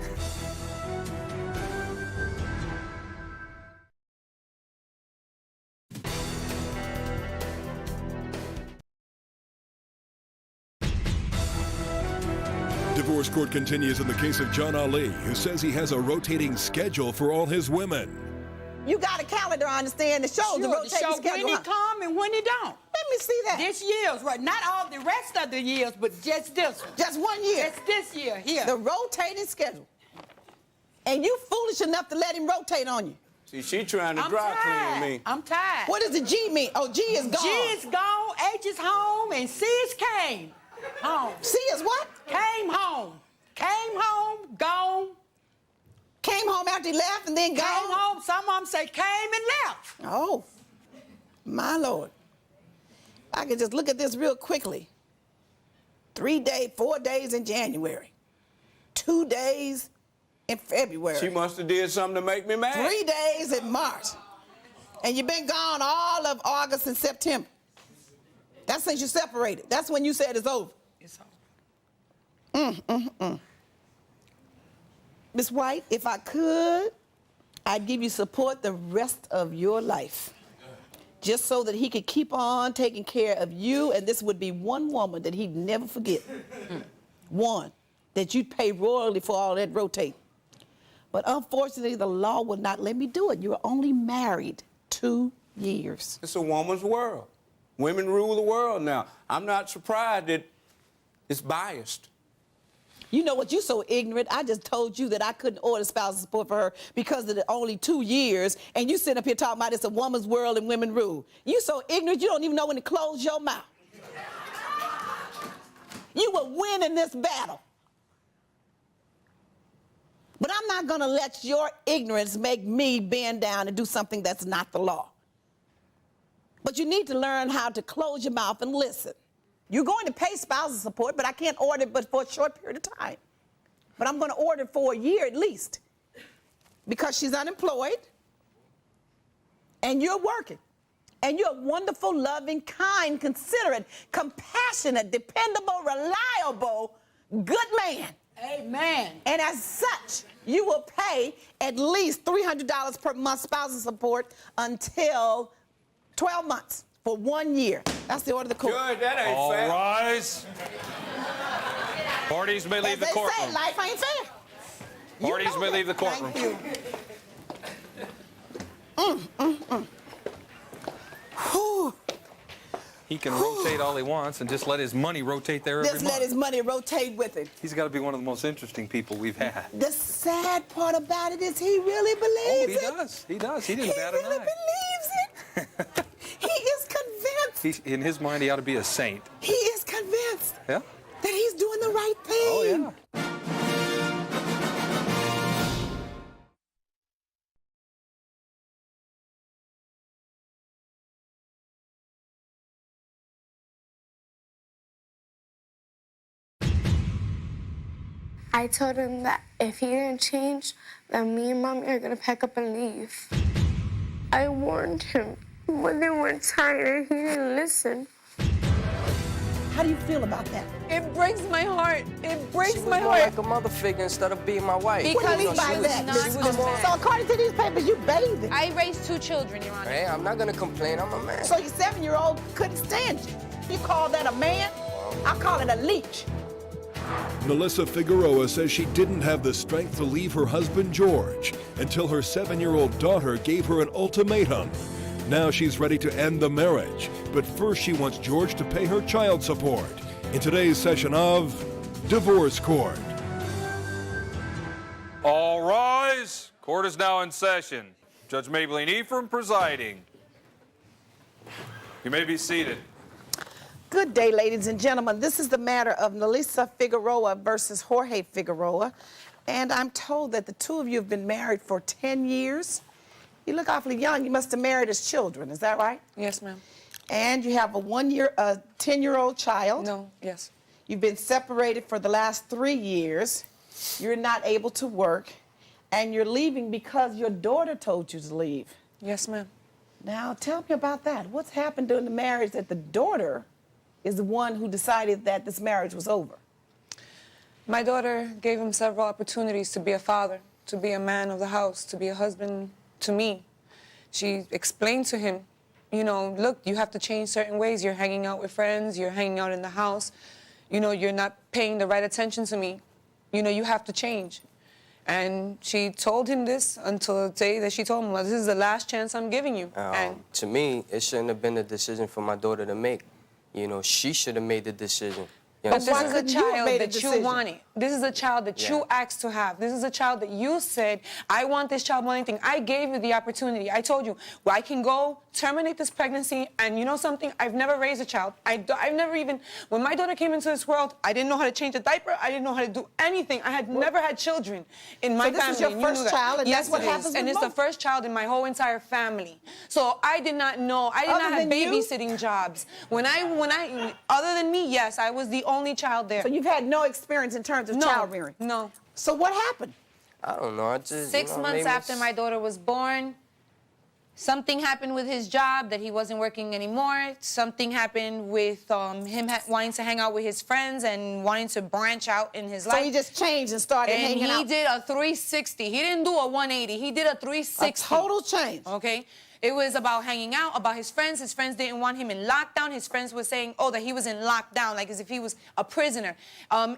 Divorce court continues in the case of John Ali, who says he has a rotating schedule for all his women. You got a calendar, I understand, that shows the rotating schedule. When he come and when he don't. Let me see that. This year's right. Not all the rest of the years, but just this one. Just 1 year. Just this year here. The rotating schedule. And you foolish enough to let him rotate on you. See, she trying to dry clean me. I'm tired. What does the G mean? Oh, G is gone. G is gone, H is home, and C is came home. C is what? Came home. Came home, gone. Came home after he left and then gone? Came home. Some of them say came and left. Oh, my Lord. I can just look at this real quickly. 4 days in January. 2 days in February. She must have did something to make me mad. 3 days in March. And you've been gone all of August and September. That's since you separated. That's when you said it's over. It's over. Miss White, if I could, I'd give you support the rest of your life. Just so that he could keep on taking care of you, and this would be one woman that he'd never forget. One, that you'd pay royally for all that rotate. But unfortunately, the law would not let me do it. You were only married 2 years. It's a woman's world. Women rule the world now. I'm not surprised that it's biased. You know what? You're so ignorant. I just told you that I couldn't order spousal support for her because of the only 2 years, and you sit up here talking about it's a woman's world and women rule. You so ignorant, you don't even know when to close your mouth. You will win in this battle. But I'm not going to let your ignorance make me bend down and do something that's not the law. But you need to learn how to close your mouth and listen. You're going to pay spousal support, but I can't order it but for a short period of time. But I'm going to order it for a year at least because she's unemployed and you're working. And you're a wonderful, loving, kind, considerate, compassionate, dependable, reliable, good man. Amen. And as such, you will pay at least $300 per month spousal support until 12 months for 1 year. That's the order of the court. Judge, that ain't All fair. rise. Parties may leave the As they courtroom. say, life ain't fair. You Parties know may that. leave the courtroom. Thank you. Whew. He can rotate all he wants and just let his money rotate there every Just month. let his money rotate with it. He's got to be one of the most interesting people we've had. The sad part about it is he really Oh, believes he it. does. He does. He didn't He bat an really eye. believes it. He is convinced. In his mind, he ought to be a saint. He is convinced Yeah? that he's doing the right thing. Oh, yeah. I told him that if he didn't change, then me and Mommy are gonna pack up and leave. I warned him, but they were tired and he didn't listen. How do you feel about that? It breaks my heart. It breaks She was my more heart. like a mother figure instead of being my wife. What do you Because mean by she was that? not She was more- So according to these papers, you bathed it. I raised 2 children, Your Honor. Hey, I'm not gonna complain. I'm a man. So your 7-year-old couldn't stand you. You call that a man? I call it a leech. Melissa Figueroa says she didn't have the strength to leave her husband George until her 7-year-old daughter gave her an ultimatum. Now she's ready to end the marriage, but first she wants George to pay her child support. In today's session of Divorce Court. All rise. Court is now in session. Judge Maybelline Ephraim presiding. You may be seated. Good day, ladies and gentlemen. This is the matter of Melissa Figueroa versus Jorge Figueroa. And I'm told that the two of you have been married for 10 years. You look awfully young. You must have married as children. Is that right? Yes, ma'am. And you have a 10-year-old child. No, yes. You've been separated for the last 3 years. You're not able to work. And you're leaving because your daughter told you to leave. Yes, ma'am. Now, tell me about that. What's happened during the marriage that the daughter is the one who decided that this marriage was over? My daughter gave him several opportunities to be a father, to be a man of the house, to be a husband to me. She explained to him, you know, look, you have to change certain ways. You're hanging out with friends, you're hanging out in the house. You know, you're not paying the right attention to me. You know, you have to change. And she told him this until the day that she told him, well, this is the last chance I'm giving you. To me, it shouldn't have been a decision for my daughter to make. You know, she should have made the decision. You But this why is a couldn't you have child made a that you decision? wanted. This is a child that you asked to have. This is a child that you said, I want this child more than anything. I gave you the opportunity. I told you, well, I can go terminate this pregnancy, and you know something? I've never raised a child. I've never even, when my daughter came into this world, I didn't know how to change a diaper. I didn't know how to do anything. I had never had children in my So this family. is your and you first knew that. child, and yes, that's what it is. happens And with it's the most. first child in my whole entire family. So I did not know. I did Other not have than you? babysitting jobs. When I, other than me, yes, I was the only child there. So you've had no experience in terms of child rearing? No. So what happened? I don't know. I just 6 months after my daughter was born, something happened with his job that he wasn't working anymore. Something happened with him wanting to hang out with his friends and wanting to branch out in his life. So he just changed and started and hanging out? he did a 360. He didn't do a 180. He did a 360. A total change. Okay? It was about hanging out, about his friends. His friends didn't want him in lockdown. His friends were saying, oh, that he was in lockdown, like as if he was a prisoner.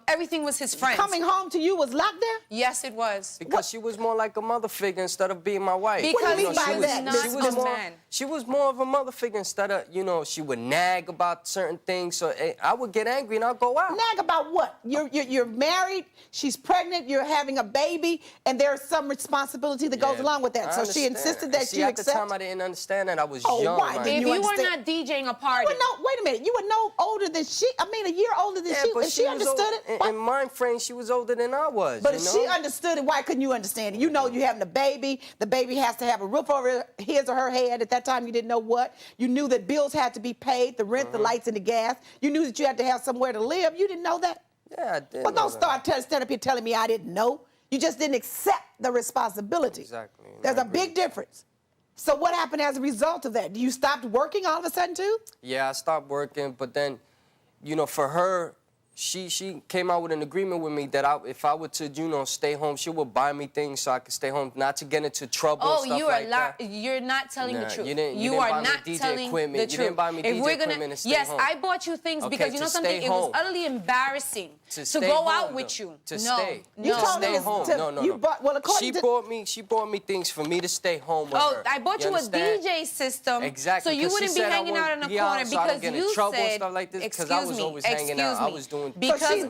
Everything was his friends. Coming home to you was locked there? Yes, it was. Because she was more like a mother figure instead of being my wife. Because What do you mean he by was that, not Miss a Miss man. She was more of a mother figure instead of, you know, she would nag about certain things. So I would get angry and I'd go out. Nag about what? You're married, she's pregnant, you're having a baby, and there's some responsibility that goes along with that. So she insisted that you accept. At the time, I didn't understand that. I was young. Why? If you were not DJing a party. Wait a minute. You were no older than she. I mean, a year older than she. But and she understood it. In mind frame, she was older than I was. But if she understood it, why couldn't you understand it? You know you're having a baby. The baby has to have a roof over his or her head. At that time, you didn't know what. You knew that bills had to be paid, the rent, the lights, and the gas. You knew that you had to have somewhere to live. You didn't know that? Yeah, I did. Well, don't start standing up here telling me I didn't know. You just didn't accept the responsibility. Exactly. There's a big difference. So what happened as a result of that? You stopped working all of a sudden, too? Yeah, I stopped working, but then, you know, for her, she came out with an agreement with me that if I were to, you know, stay home, she would buy me things so I could stay home, not to get into trouble and stuff like that. You're not telling the truth. You didn't are buy me not DJ telling equipment. the truth. You didn't buy me DJ equipment to stay home. Yes, I bought you things because you know something? It was utterly embarrassing to go out with you. To stay. You told me home. No. She bought me things for me to stay home with her. I bought you a DJ system. Exactly. So you wouldn't be hanging out in a corner because you said, because I was always hanging out. I was doing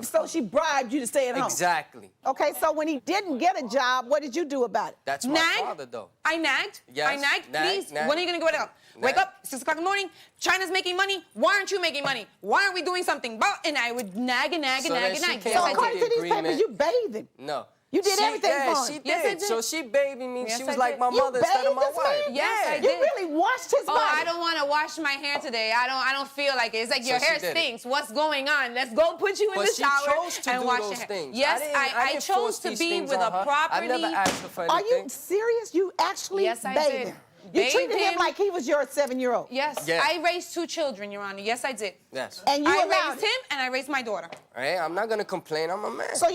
So she bribed you to stay at home. Exactly. Okay, so when he didn't get a job, what did you do about it? That's my father, though. I nagged. Yes, I nagged. nag, Please, nag. when are you going to get up? Wake up, 6 o'clock in the morning. China's making money. Why aren't you making money? Why aren't we doing something? And I would nag and nag and nag and nag. So according to these papers, you bathed him. No. You did everything for him. She did. Yes, I did. So she bathed me. Yes, she was I like did. my mother instead of my wife. Yes, I did. You really washed his body. I don't want to wash my hair today. I don't feel like it. It's like your hair stinks. What's going on? Let's go put you in the shower and wash your hair. Things. Yes, I chose to be with a properly. I never asked her for anything. Are you serious? You actually bathed him? You treated him like he was your 7-year-old? Yes. Yeah. I raised 2 children, Your Honor. Yes, I did. Yes. And you I raised him and I raised my daughter. Hey, I'm not going to complain. I'm a man. So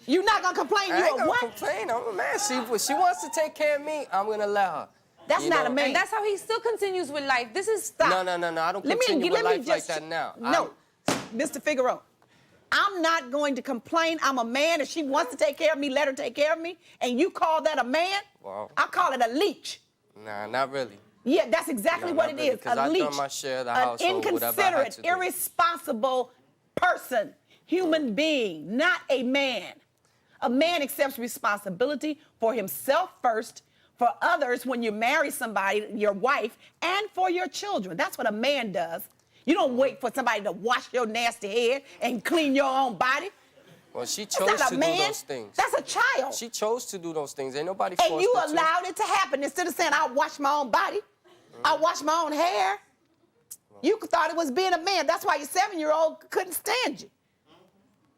you're not going to complain? I ain't You're what? going to complain. I'm a man. See, if she wants to take care of me, I'm going to let her. That's not a man. And that's how he still continues with life. This is No. I don't continue with life like that now. No, Mr. Figueroa. I'm not going to complain. I'm a man. If she wants to take care of me, let her take care of me. And you call that a man? Wow. I call it a leech. Nah, not really. Yeah, that's exactly what it is. A leech. I've done my share of the an household, inconsiderate, irresponsible person, human being, not a man. A man accepts responsibility for himself first, for others when you marry somebody, your wife, and for your children. That's what a man does. You don't wait for somebody to wash your nasty head and clean your own body. Well, she chose to do those things. That's a child. She chose to do those things. Ain't nobody forced her to. And you allowed it to happen instead of saying, I'll wash my own body. I'll wash my own hair. You thought it was being a man. That's why your 7-year-old couldn't stand you.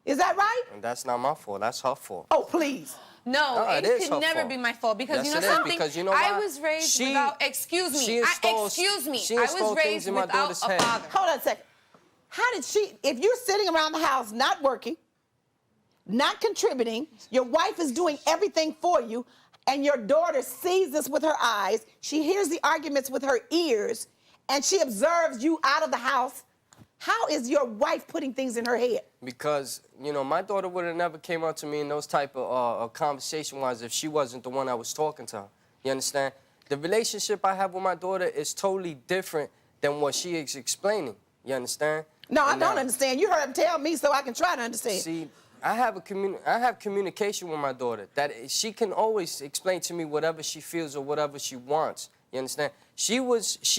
Is that right? And that's not my fault. That's her fault. Oh, please. No, it could never be my fault because you know something? Because you know I was raised without, excuse me, I was raised without a father. Hold on a second. How did she, if you're sitting around the house not working, not contributing, your wife is doing everything for you, and your daughter sees this with her eyes, she hears the arguments with her ears, and she observes you out of the house, how is your wife putting things in her head? Because, you know, my daughter would have never came up to me in those type of conversation-wise if she wasn't the one I was talking to her. You understand? The relationship I have with my daughter is totally different than what she is explaining. You understand? No, I don't understand. You heard him tell me so I can try to understand. See, I have communication with my daughter that she can always explain to me whatever she feels or whatever she wants. You understand? She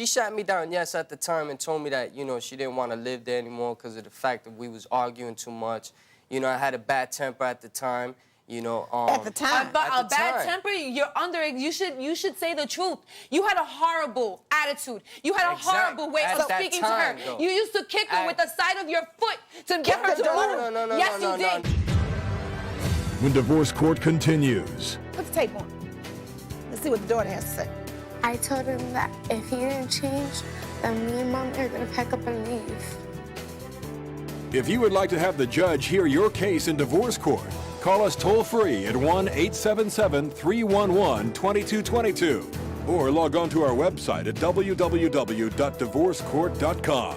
sat me down, yes, at the time and told me that, you know, she didn't want to live there anymore because of the fact that we was arguing too much. You know, I had a bad temper at the time. You know, at the time, a bad temper. You're under. You should say the truth. You had a horrible attitude. You had a horrible way of speaking to her. Though. You used to kick her with the side of your foot to get her to move. No, yes, you did. When divorce court continues. Put the tape on. Let's see what the daughter has to say. I told him that if he didn't change, then me and Mommy are gonna pack up and leave. If you would like to have the judge hear your case in divorce court, call us toll-free at 1-877-311-2222 or log on to our website at www.divorcecourt.com.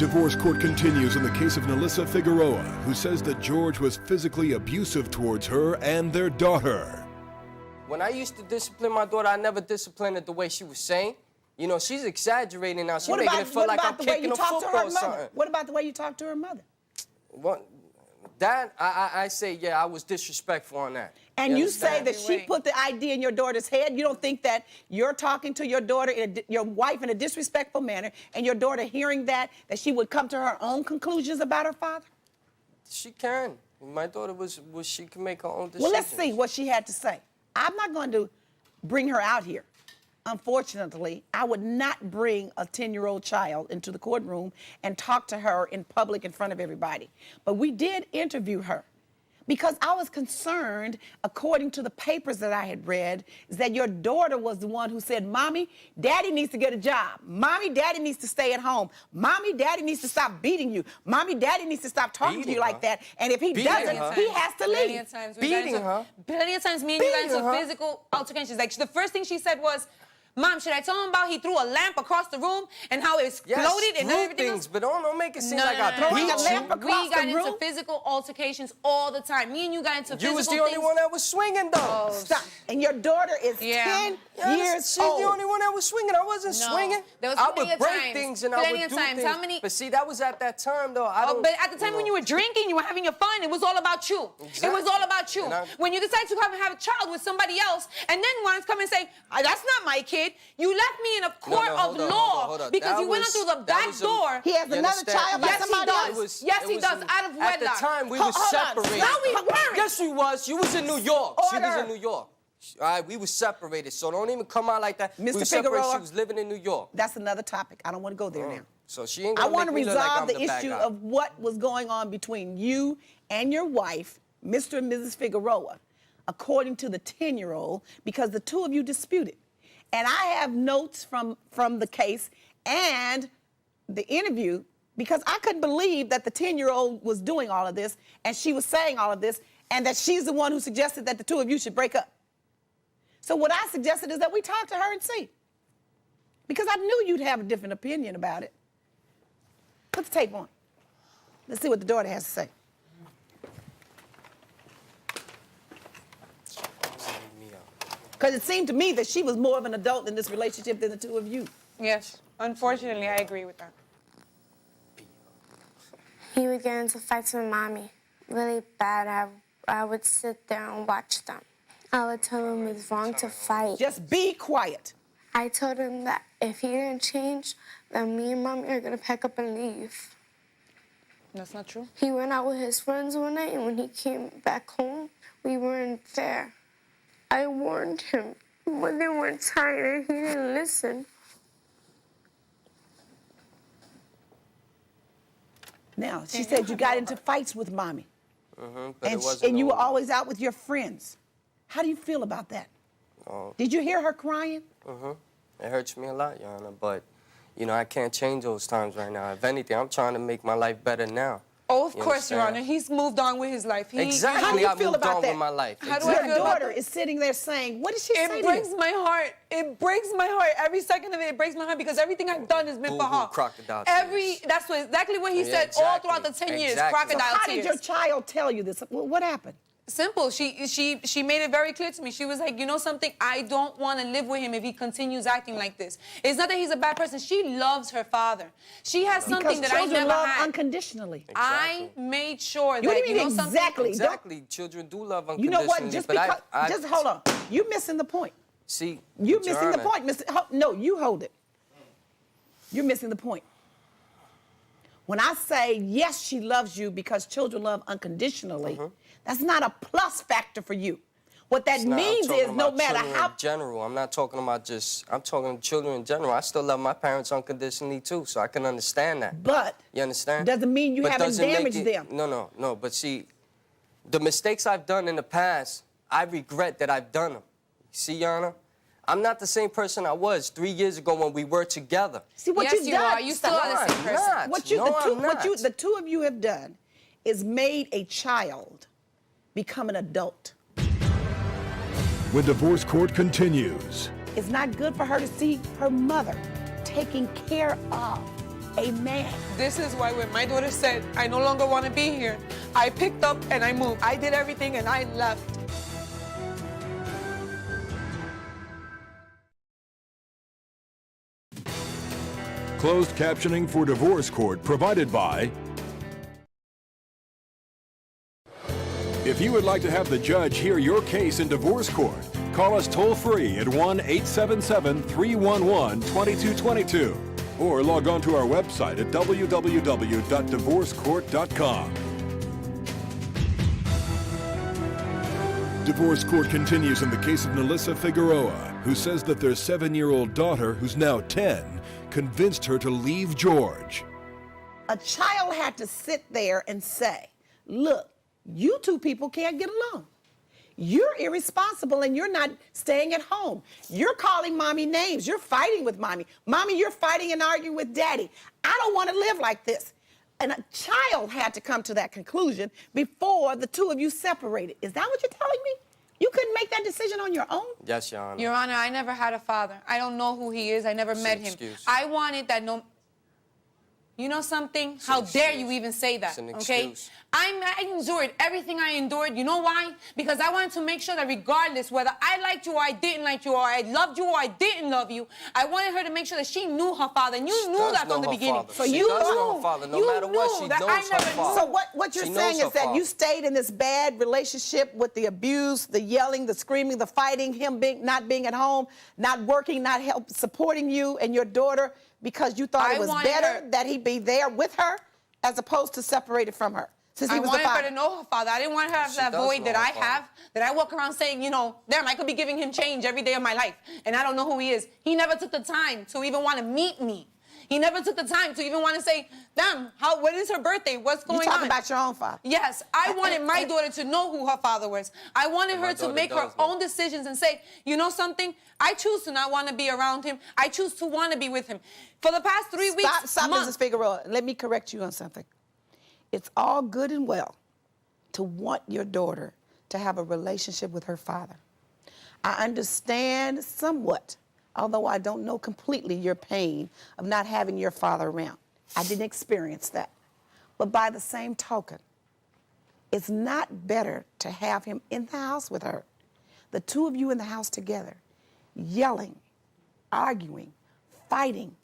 Divorce court continues in the case of Melissa Figueroa, who says that George was physically abusive towards her and their daughter. When I used to discipline my daughter, I never disciplined her the way she was saying. You know, she's exaggerating now. She's making it feel like I'm kicking a football or something. What about the way you talk to her mother? Well, that, I say, yeah, I was disrespectful on that. And you say that she put the idea in your daughter's head. You don't think that you're talking to your daughter, your wife, in a disrespectful manner, and your daughter hearing that she would come to her own conclusions about her father? She can. My daughter she can make her own decisions. Well, let's see what she had to say. I'm not going to bring her out here. Unfortunately, I would not bring a 10-year-old child into the courtroom and talk to her in public in front of everybody. But we did interview her because I was concerned, according to the papers that I had read, is that your daughter was the one who said, Mommy, Daddy needs to get a job. Mommy, Daddy needs to stay at home. Mommy, Daddy needs to stop beating you. Mommy, Daddy needs to stop talking to you like that. And if he doesn't, he has to leave. Plenty of times me and you got into physical altercations. Like, the first thing she said was, Mom, should I tell him about he threw a lamp across the room and how it exploded and everything else? But don't make it seem like I beat a lamp across We got the room? into physical altercations all the time. Me and you got into physical things. You was the only one that was swinging, though. Oh, stop. And your daughter is 10 years old. She's the only one that was swinging. I wasn't swinging. There was I would break things and I would do things. How many? But see, that was at that time, though. But at the time when you were drinking, you were having your fun. It was all about you. Exactly. It was all about you. When you decide to come and have a child with somebody else, and then one's come and say, that's not my kid, you left me in a court of law because you went out through the back door. He has another child by somebody else? Yes, he does, out of wedlock. At the time, we were separated. Now we weren't. Yes, we was. You was in New York. She was in New York. All right, we were separated, so don't even come out like that. Mr. Figueroa, she was living in New York. That's another topic. I don't want to go there now. So she ain't gonna make me look like I'm the bad guy. I want to resolve the issue of what was going on between you and your wife, Mr. and Mrs. Figueroa, according to the 10-year-old, because the two of you disputed. And I have notes from the case and the interview because I couldn't believe that the 10-year-old was doing all of this and she was saying all of this and that she's the one who suggested that the two of you should break up. So what I suggested is that we talk to her and see. Because I knew you'd have a different opinion about it. Put the tape on. Let's see what the daughter has to say. Because it seemed to me that she was more of an adult in this relationship than the two of you. Yes. Unfortunately, I agree with that. He would get into fights with Mommy. Really bad. I would sit there and watch them. I would tell him it's wrong to fight. Just be quiet. I told him that if he didn't change, then me and Mommy are going to pack up and leave. That's not true. He went out with his friends one night, and when he came back home, we weren't there. I warned him, but they weren't tired, and he didn't listen. Now, she said you got into fights with Mommy. But and you were always out with your friends. How do you feel about that? Did you hear her crying? It hurts me a lot, Your Honor, but, you know, I can't change those times right now. If anything, I'm trying to make my life better now. Oh, of course, Your Honor. He's moved on with his life. Exactly. How do you feel about that? With my life. How do I feel Your daughter is sitting there saying, what did she say to you? It breaks my heart. It breaks my heart. Every second of it, it breaks my heart because everything I've done has been for her. Crocodile tears. That's exactly what he said all throughout the 10 years. Crocodile tears. How did your child tell you this? What happened? Simple. She made it very clear to me. She was like, you know something? I don't want to live with him if he continues acting like this. It's not that he's a bad person. She loves her father. She has something that I never love had. Unconditionally. Exactly. I made sure that you know exactly. Exactly. Children do love unconditionally. You know what? Just hold on. You're missing the point. See, you're missing the point, Mr. No, you hold it. You're missing the point. When I say yes, she loves you because children love unconditionally. That's not a plus factor for you. What that means is no matter how... in general, I'm not talking about I'm talking children in general. I still love my parents unconditionally too, so I can understand that. But... You understand? Doesn't mean you haven't damaged them. No. But see, the mistakes I've done in the past, I regret that I've done them. See, Yana? I'm not the same person I was 3 years ago when we were together. See, what you've done... Are. You still are the same person. What the two of you have done is made a child become an adult. When divorce court continues. It's not good for her to see her mother taking care of a man. This is why when my daughter said, I no longer want to be here, I picked up and I moved. I did everything and I left. Closed captioning for divorce court provided by... If you would like to have the judge hear your case in divorce court, call us toll-free at 1-877-311-2222 or log on to our website at www.divorcecourt.com. Divorce court continues in the case of Melissa Figueroa, who says that their 7-year-old daughter, who's now 10, convinced her to leave George. A child had to sit there and say, look, you two people can't get along. You're irresponsible and you're not staying at home. You're calling mommy names. You're fighting with mommy. Mommy, you're fighting and arguing with daddy. I don't want to live like this. And a child had to come to that conclusion before the two of you separated. Is that what you're telling me? You couldn't make that decision on your own? Yes, Your Honor. Your Honor, I never had a father. I don't know who he is. I never met him. Excuse. I wanted that no... You know something? How dare you even say that, okay? I endured everything I endured. You know why? Because I wanted to make sure that regardless whether I liked you or I didn't like you or I loved you or I didn't love you, I wanted her to make sure that she knew her father. And you knew that from the beginning. So you know her father. No matter what, she knows her father. So what you're saying is that you stayed in this bad relationship with the abuse, the yelling, the screaming, the fighting, him not being at home, not working, not supporting you and your daughter, because you thought it was better that he be there with her as opposed to separated from her. Since he was the father. I wanted her to know her father. I didn't want her to have that void that I have, that I walk around saying, you know, damn, I could be giving him change every day of my life, and I don't know who he is. He never took the time to even want to meet me. He never took the time to even want to say, damn, when is her birthday? What's going on? You're talking about your own father. Yes, I wanted my daughter to know who her father was. I wanted her to make her own decisions and say, you know something? I choose to not want to be around him. I choose to want to be with him. For the past 3 weeks, Stop, Mrs. Figueroa. Let me correct you on something. It's all good and well to want your daughter to have a relationship with her father. I understand somewhat, although I don't know completely your pain of not having your father around. I didn't experience that. But by the same token, it's not better to have him in the house with her, the two of you in the house together, yelling, arguing, fighting,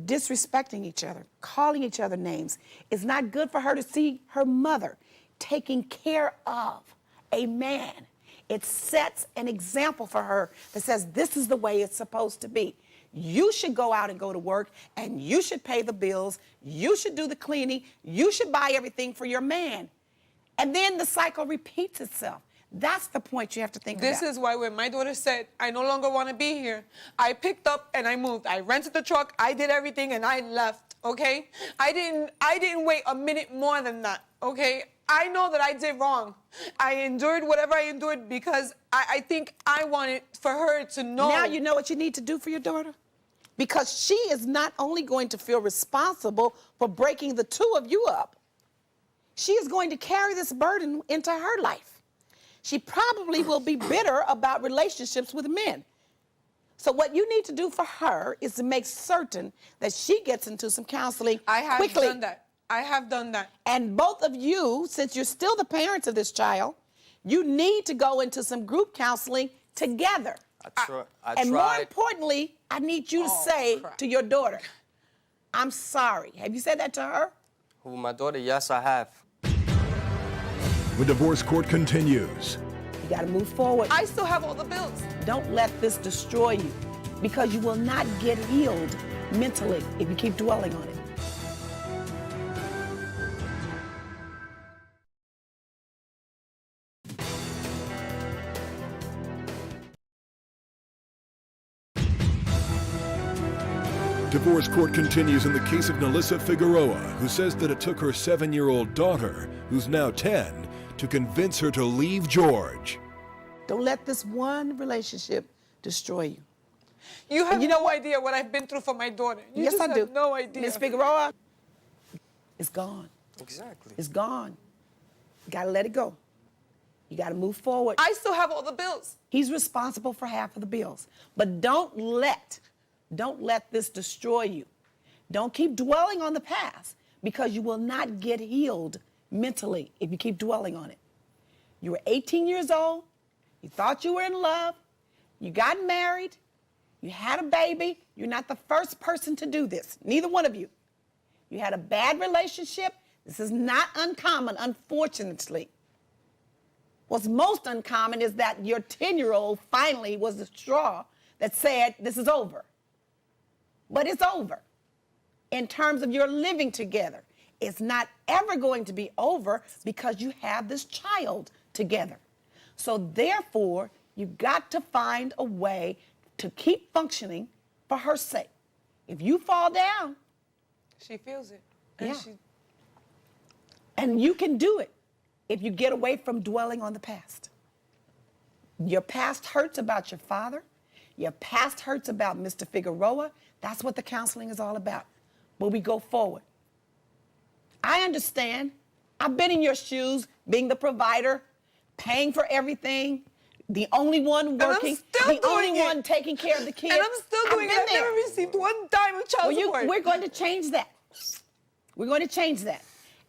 disrespecting each other, calling each other names. It's not good for her to see her mother taking care of a man. It sets an example for her that says this is the way it's supposed to be. You should go out and go to work, and you should pay the bills. You should do the cleaning. You should buy everything for your man. And then the cycle repeats itself. That's the point you have to think about. This is why when my daughter said, I no longer want to be here, I picked up and I moved. I rented the truck, I did everything, and I left, okay? I didn't wait a minute more than that, okay? I know that I did wrong. I endured whatever I endured because I think I wanted for her to know. Now you know what you need to do for your daughter? Because she is not only going to feel responsible for breaking the two of you up, she is going to carry this burden into her life. She probably will be bitter about relationships with men. So what you need to do for her is to make certain that she gets into some counseling quickly. I have done that. I have done that. And both of you, since you're still the parents of this child, you need to go into some group counseling together. And more importantly, I need you to say to your daughter, I'm sorry. Have you said that to her? Who, my daughter? Yes, I have. The divorce court continues. You got to move forward. I still have all the bills. Don't let this destroy you, because you will not get healed mentally if you keep dwelling on it. Divorce court continues in the case of Melissa Figueroa, who says that it took her 7-year-old daughter, who's now 10, to convince her to leave George. Don't let this one relationship destroy you. You have no idea what I've been through for my daughter. You just have no idea. Miss Figueroa, it's gone. Exactly. It's gone. You got to let it go. You got to move forward. I still have all the bills. He's responsible for half of the bills. But don't let this destroy you. Don't keep dwelling on the past because you will not get healed mentally if you keep dwelling on it. You were 18 years old. You thought you were in love. You got married. You had a baby. You're not the first person to do this, neither one of you. You had a bad relationship. This is not uncommon, unfortunately. What's most uncommon is that your 10-year-old finally was the straw that said, this is over. But it's over. In terms of your living together, it's not ever going to be over because you have this child together. So therefore, you've got to find a way to keep functioning for her sake. If you fall down, she feels it. And you can do it if you get away from dwelling on the past. Your past hurts about your father. Your past hurts about Mr. Figueroa. That's what the counseling is all about. But we go forward. I understand. I've been in your shoes, being the provider, paying for everything, the only one working, the only one taking care of the kids. And I'm still doing it. I've never received one dime of child support. We're going to change that. We're going to change that.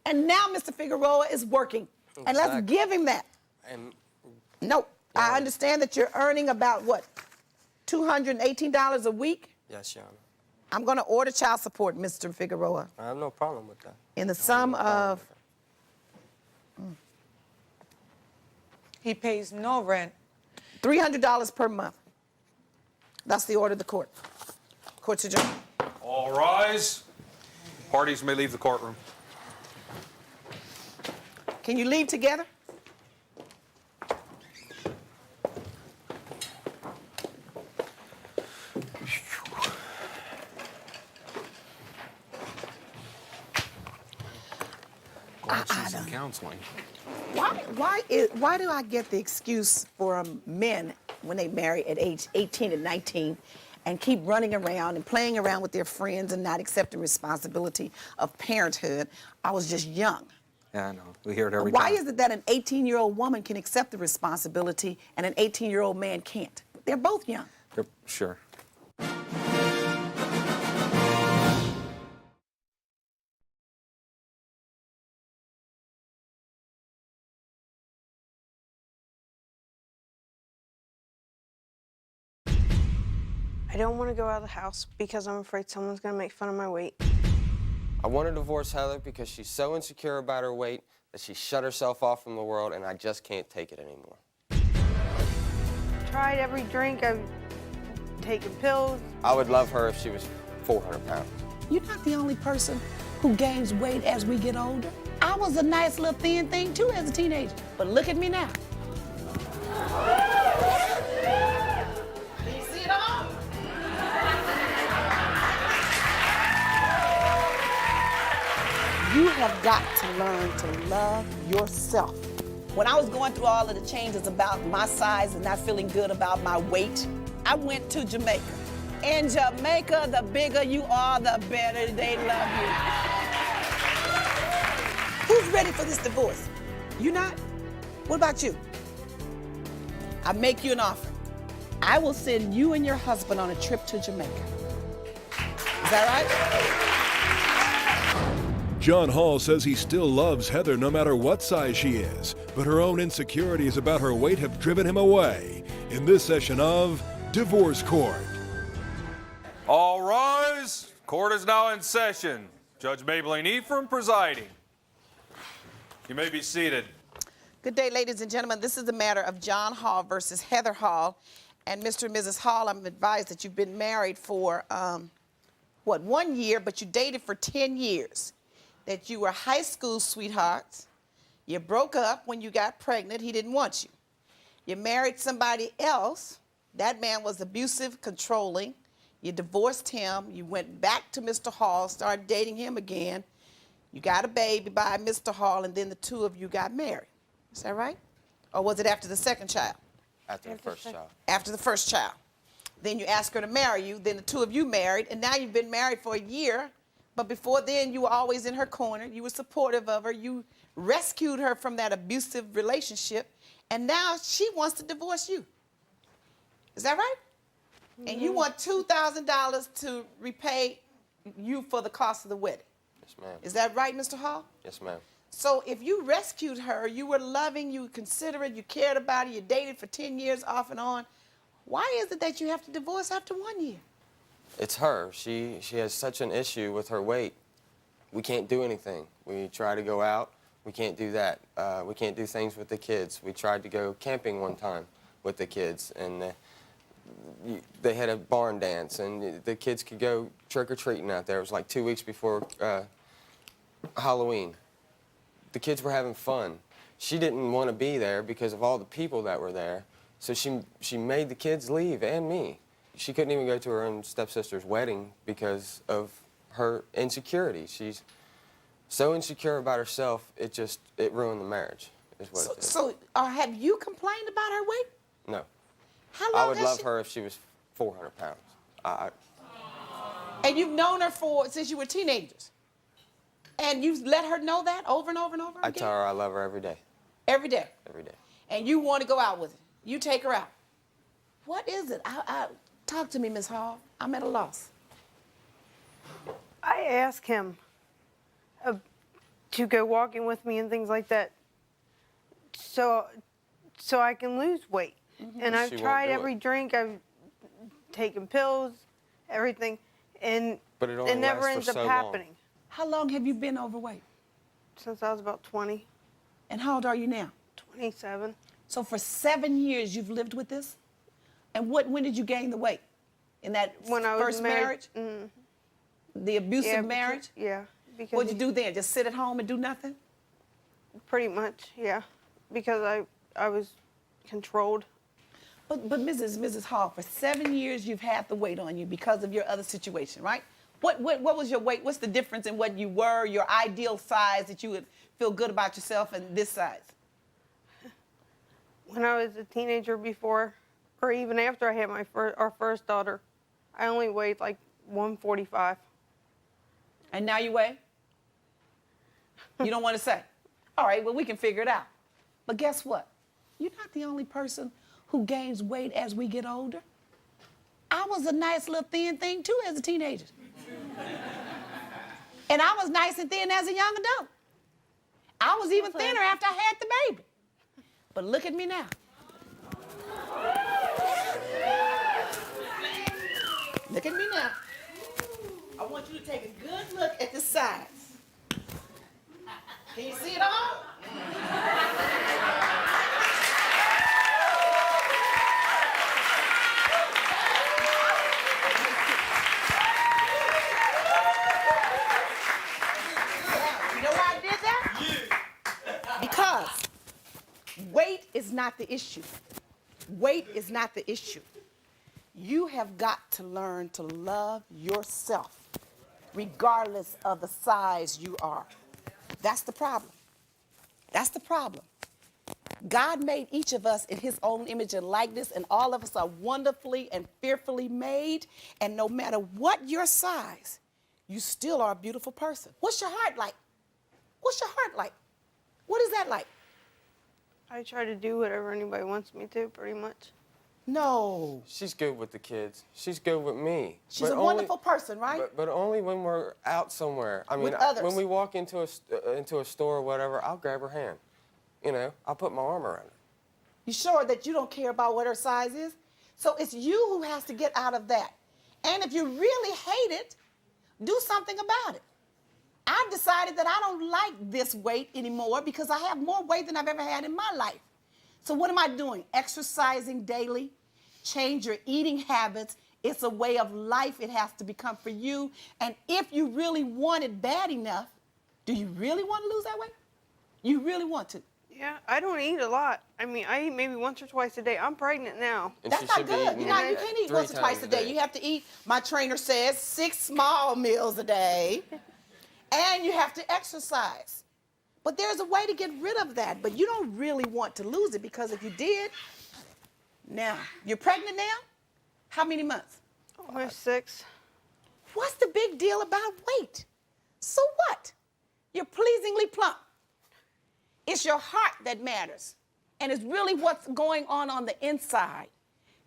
And now Mr. Figueroa is working. Exactly. And let's give him that. No, I understand that you're earning about, what, $218 a week? Yes, Your Honor. I'm going to order child support, Mr. Figueroa. I have no problem with that. In the sum of... He pays no rent. $300 per month. That's the order of the court. Court's adjourned. All rise. Parties may leave the courtroom. Can you leave together? Some counseling. Why do I get the excuse for men when they marry at age 18 and 19 and keep running around and playing around with their friends and not accepting responsibility of parenthood? I was just young. Yeah, I know. We hear it every time. Why time. is it that an 18-year-old woman can accept the responsibility and an 18-year-old man can't? They're both young. Sure. I don't want to go out of the house because I'm afraid someone's going to make fun of my weight. I want to divorce Heather because she's so insecure about her weight that she shut herself off from the world, and I just can't take it anymore. Tried every drink. I've taken pills. I would love her if she was 400 pounds. You're not the only person who gains weight as we get older. I was a nice little thin thing, too, as a teenager. But look at me now. You have got to learn to love yourself. When I was going through all of the changes about my size and not feeling good about my weight, I went to Jamaica. In Jamaica, the bigger you are, the better they love you. Who's ready for this divorce? You not? What about you? I make you an offer. I will send you and your husband on a trip to Jamaica. Is that right? John Hall says he still loves Heather no matter what size she is, but her own insecurities about her weight have driven him away in this session of Divorce Court. All rise. Court is now in session. Judge Maybelline Ephraim presiding. You may be seated. Good day, ladies and gentlemen. This is the matter of John Hall versus Heather Hall. And Mr. and Mrs. Hall, I'm advised that you've been married for, 1 year, but you dated for 10 years. That you were high school sweethearts. You broke up when you got pregnant. He didn't want you. You married somebody else. That man was abusive, controlling. You divorced him. You went back to Mr. Hall, started dating him again. You got a baby by Mr. Hall, and then the two of you got married. Is that right? Or was it after the second child? After the first child. After the first child. Then you asked her to marry you. Then the two of you married, and now you've been married for a year. But before then, you were always in her corner. You were supportive of her. You rescued her from that abusive relationship. And now she wants to divorce you. Is that right? Mm-hmm. And you want $2,000 to repay you for the cost of the wedding. Yes, ma'am. Is that right, Mr. Hall? Yes, ma'am. So if you rescued her, you were loving, you were considerate, you cared about her, you dated for 10 years off and on, why is it that you have to divorce after 1 year? It's her. She has such an issue with her weight. We can't do anything. We try to go out. We can't do that. We can't do things with the kids. We tried to go camping one time with the kids, and they had a barn dance, and the kids could go trick-or-treating out there. It was like 2 weeks before Halloween. The kids were having fun. She didn't want to be there because of all the people that were there, so she made the kids leave, and me. She couldn't even go to her own stepsister's wedding because of her insecurity. She's so insecure about herself, it ruined the marriage, is what it is. So have you complained about her weight? No. How long I would has love she... her if she was 400 pounds. And you've known her since you were teenagers? And you've let her know that over and over and over again? I tell her I love her every day. Every day? Every day. And you want to go out with her. You take her out. What is it? Talk to me, Ms. Hall. I'm at a loss. I asked him to go walking with me and things like that so I can lose weight. Mm-hmm. And I've tried every drink. I've taken pills, everything, and but it never ends up happening. How long have you been overweight? Since I was about 20. And how old are you now? 27. So for 7 years you've lived with this? And when did you gain the weight? In that first marriage? Mm-hmm. The abusive marriage? Yeah. What'd you do then? Just sit at home and do nothing? Pretty much, yeah. Because I was controlled. But Mrs. Hall, for 7 years you've had the weight on you because of your other situation, right? What was your weight? What's the difference in what you were, your ideal size that you would feel good about yourself, and this size? When I was a teenager before, or even after I had our first daughter, I only weighed like 145. And now you weigh? You don't want to say? All right, well, we can figure it out. But guess what? You're not the only person who gains weight as we get older. I was a nice little thin thing, too, as a teenager. And I was nice and thin as a young adult. I was even thinner after I had the baby. But look at me now. Look at me now. I want you to take a good look at the size. Can you see it all? You know why I did that? Yeah. Because weight is not the issue. Weight is not the issue. You have got to learn to love yourself, regardless of the size you are. That's the problem. That's the problem. God made each of us in his own image and likeness, and all of us are wonderfully and fearfully made. And no matter what your size, you still are a beautiful person. What's your heart like? What's your heart like? What is that like? I try to do whatever anybody wants me to, pretty much. No. She's good with the kids. She's good with me. She's a wonderful person, right? But only when we're out somewhere. I mean, with others. When we walk into a store or whatever, I'll grab her hand. You know, I'll put my arm around her. You sure that you don't care about what her size is? So it's you who has to get out of that. And if you really hate it, do something about it. I've decided that I don't like this weight anymore because I have more weight than I've ever had in my life. So what am I doing? Exercising daily, change your eating habits. It's a way of life. It has to become for you. And if you really want it bad enough, do you really want to lose that weight? You really want to? Yeah, I don't eat a lot. I mean, I eat maybe once or twice a day. I'm pregnant now. And that's not good. You can't eat once or twice a day. You have to eat, my trainer says, 6 small meals a day. And you have to exercise. But there's a way to get rid of that. But you don't really want to lose it, because if you did, now, you're pregnant now? How many months? Almost 6. What's the big deal about weight? So what? You're pleasingly plump. It's your heart that matters. And it's really what's going on the inside.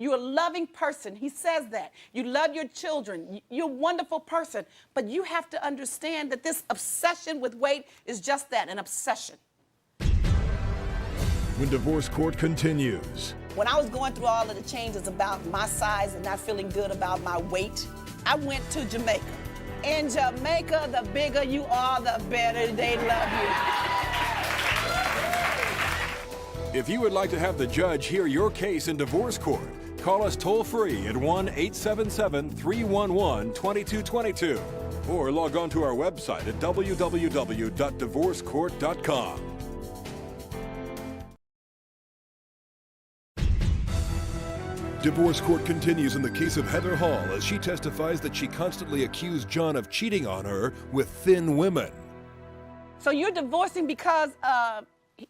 You're a loving person. He says that. You love your children. You're a wonderful person. But you have to understand that this obsession with weight is just that, an obsession. When divorce court continues. When I was going through all of the changes about my size and not feeling good about my weight, I went to Jamaica. In Jamaica, the bigger you are, the better they love you. If you would like to have the judge hear your case in divorce court, call us toll-free at 1-877-311-2222 or log on to our website at www.divorcecourt.com. Divorce court continues in the case of Heather Hall as she testifies that she constantly accused John of cheating on her with thin women. So you're divorcing because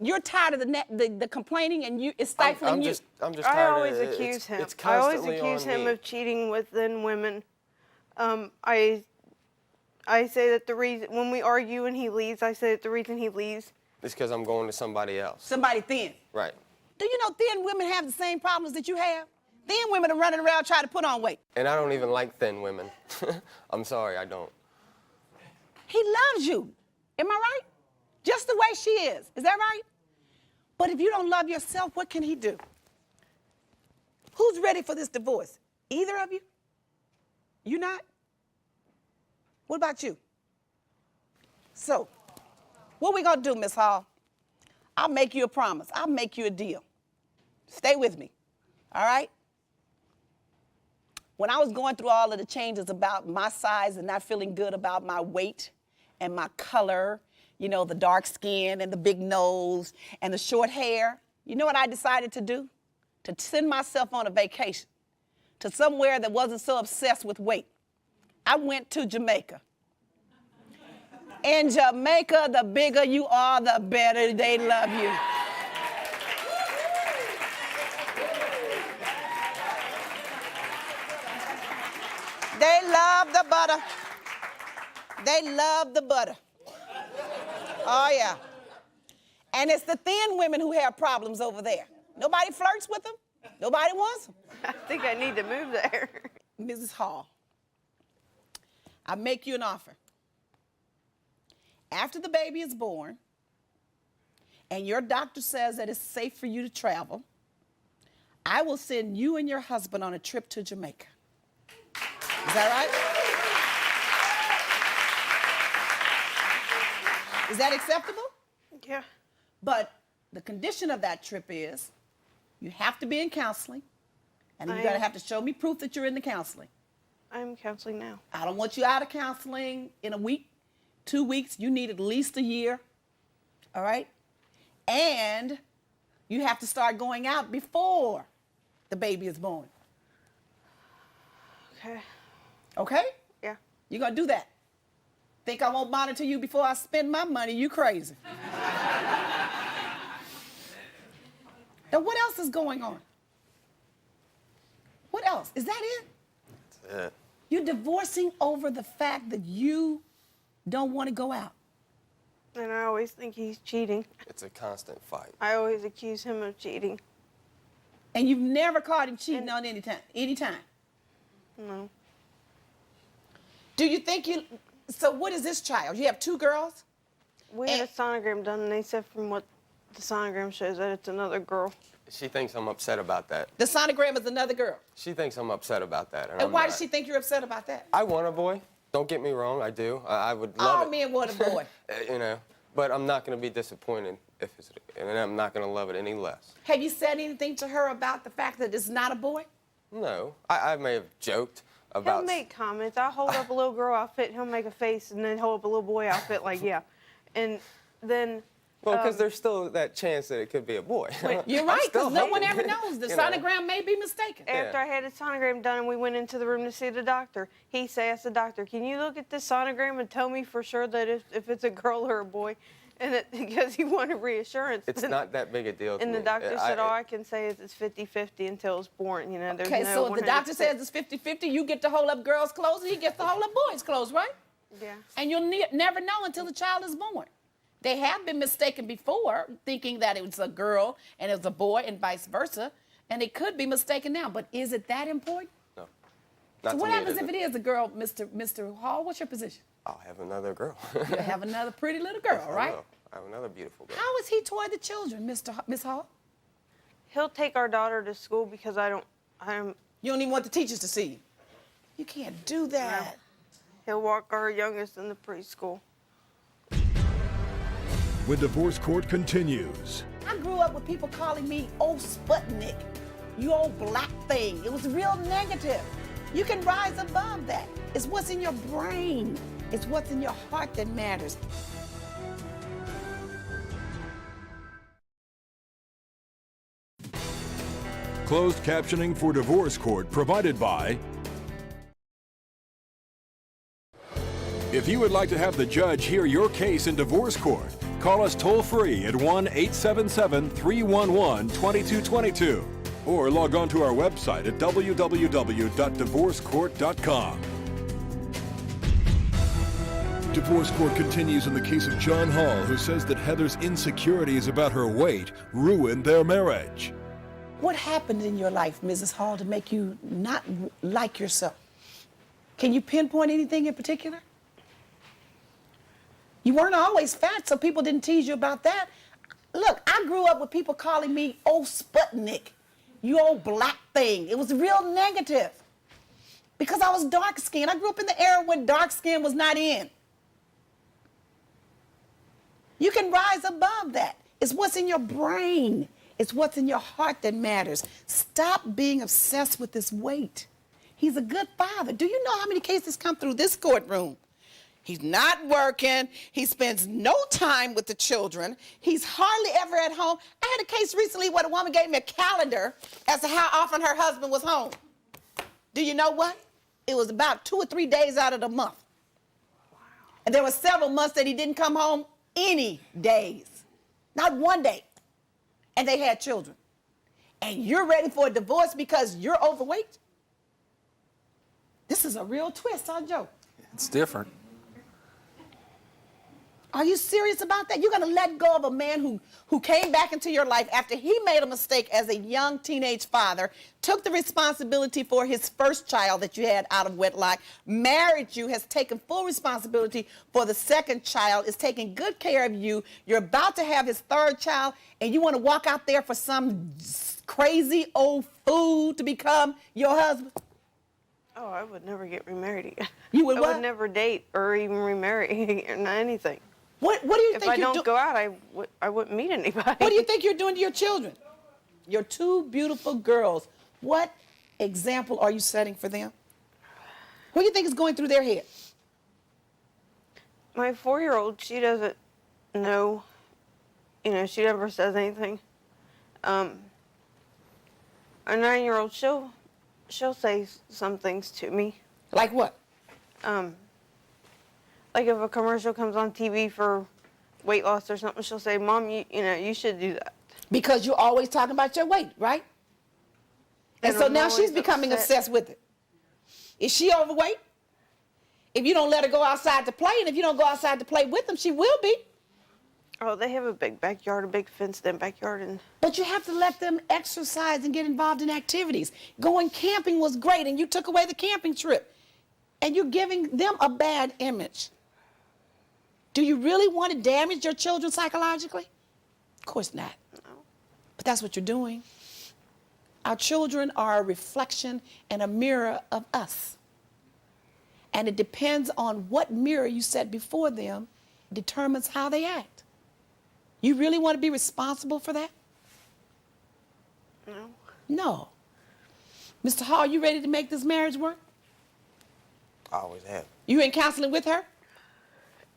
you're tired of the complaining and it's stifling you? I'm just tired. I always accuse him. I always accuse him of cheating with thin women. I say that the reason, when we argue and he leaves, I say that the reason he leaves It's because I'm going to somebody else. Somebody thin. Right. Do you know thin women have the same problems that you have? Thin women are running around trying to put on weight. And I don't even like thin women. I'm sorry, I don't. He loves you. Am I right? Just the way she is. Is that right? But if you don't love yourself, what can he do? Who's ready for this divorce? Either of you? You not? What about you? So, what we gonna do, Miss Hall? I'll make you a promise. I'll make you a deal. Stay with me, all right? When I was going through all of the changes about my size and not feeling good about my weight and my color, you know, the dark skin and the big nose and the short hair, you know what I decided to do? To send myself on a vacation to somewhere that wasn't so obsessed with weight. I went to Jamaica. In Jamaica, the bigger you are, the better they love you. They love the butter. They love the butter. Oh, yeah. And it's the thin women who have problems over there. Nobody flirts with them. Nobody wants them. I think I need to move there. Mrs. Hall, I make you an offer. After the baby is born, and your doctor says that it's safe for you to travel, I will send you and your husband on a trip to Jamaica. Is that right? Is that acceptable? Yeah. But the condition of that trip is you have to be in counseling, and you're going to have to show me proof that you're in the counseling. I'm counseling now. I don't want you out of counseling in a week, 2 weeks. You need at least a year, all right? And you have to start going out before the baby is born. Okay. Okay? Yeah. You're going to do that. Think I won't monitor you before I spend my money? You crazy. Now, what else is going on? What else? Is that it? That's it. You're divorcing over the fact that you don't want to go out. And I always think he's cheating. It's a constant fight. I always accuse him of cheating. And you've never caught him cheating on any time? No. Do you think you... So what is this child? You have 2 girls? We had a sonogram done, and they said from what the sonogram shows that it's another girl. She thinks I'm upset about that. The sonogram is another girl? She thinks I'm upset about that. And why does she think you're upset about that? I want a boy. Don't get me wrong, I do. I would love it. All men want a boy. You know, but I'm not going to be disappointed if it's, and I'm not going to love it any less. Have you said anything to her about the fact that it's not a boy? No. I may have joked about... He'll make comments. I'll hold up a little girl outfit, he'll make a face, and then hold up a little boy outfit, like, yeah. And then... Well, because there's still that chance that it could be a boy. You're right, because no one ever knows. The sonogram may be mistaken. After I had a sonogram done and we went into the room to see the doctor, he asked the doctor, can you look at this sonogram and tell me for sure that if it's a girl or a boy? And because he wanted reassurance. It's not that big a deal to And me. the doctor said, all I can say is it's 50-50 until it's born. You know, there's okay, no so if the doctor says it's 50-50, you get to hold up girls' clothes and he gets to hold up boys' clothes, right? Yeah. And you'll never know until the child is born. They have been mistaken before, thinking that it was a girl and it was a boy and vice versa. and it could be mistaken now, but is it that important? No. So what happens if it is a girl, Mr. Hall? What's your position? I'll have another girl. You have another pretty little girl, right? I have another beautiful girl. How is he toward the children, Miss Hall? He'll take our daughter to school because I'm. You don't even want the teachers to see you. You can't do that. No. He'll walk our youngest in the preschool. When divorce court continues. I grew up with people calling me old Sputnik, you old black thing. It was real negative. You can rise above that. It's what's in your brain. It's what's in your heart that matters. Closed captioning for divorce court provided by. If you would like to have the judge hear your case in divorce court, call us toll-free at 1-877-311-2222 or log on to our website at www.divorcecourt.com. Divorce court continues in the case of John Hall, who says that Heather's insecurities about her weight ruined their marriage. What happened in your life, Mrs. Hall, to make you not like yourself? Can you pinpoint anything in particular? You weren't always fat, so people didn't tease you about that. Look, I grew up with people calling me old Sputnik, you old black thing. It was real negative because I was dark-skinned. I grew up in the era when dark skin was not in. You can rise above that. It's what's in your brain. It's what's in your heart that matters. Stop being obsessed with this weight. He's a good father. Do you know how many cases come through this courtroom? He's not working. He spends no time with the children. He's hardly ever at home. I had a case recently where the woman gave me a calendar as to how often her husband was home. Do you know what? It was about 2 or 3 days out of the month. Wow. And there were several months that he didn't come home any days. Not one day. And they had children. And you're ready for a divorce because you're overweight? This is a real twist, huh, Joe? It's different. Are you serious about that? You're going to let go of a man who came back into your life after he made a mistake as a young teenage father, took the responsibility for his first child that you had out of wedlock, married you, has taken full responsibility for the second child, is taking good care of you. You're about to have his third child, and you want to walk out there for some crazy old fool to become your husband? Oh, I would never get remarried again. You would what? I would never date or even remarry or anything. What do you think if I don't go out, I wouldn't meet anybody. What do you think you're doing to your children? Your two beautiful girls. What example are you setting for them? What do you think is going through their head? My 4-year-old, she doesn't know. You know, she never says anything. A 9-year-old, she'll say some things to me. Like what? Like if a commercial comes on TV for weight loss or something, she'll say, "Mom, you know, you should do that." Because you're always talking about your weight, right? And so now she's becoming obsessed with it. Is she overweight? If you don't let her go outside to play, and if you don't go outside to play with them, she will be. Oh, they have a big backyard, a big fenced-in backyard, and. But you have to let them exercise and get involved in activities. Going camping was great, and you took away the camping trip, and you're giving them a bad image. Do you really want to damage your children psychologically? Of course not. No. But that's what you're doing. Our children are a reflection and a mirror of us. And it depends on what mirror you set before them, determines how they act. You really want to be responsible for that? No. No. Mr. Hall, you ready to make this marriage work? I always have. You in counseling with her?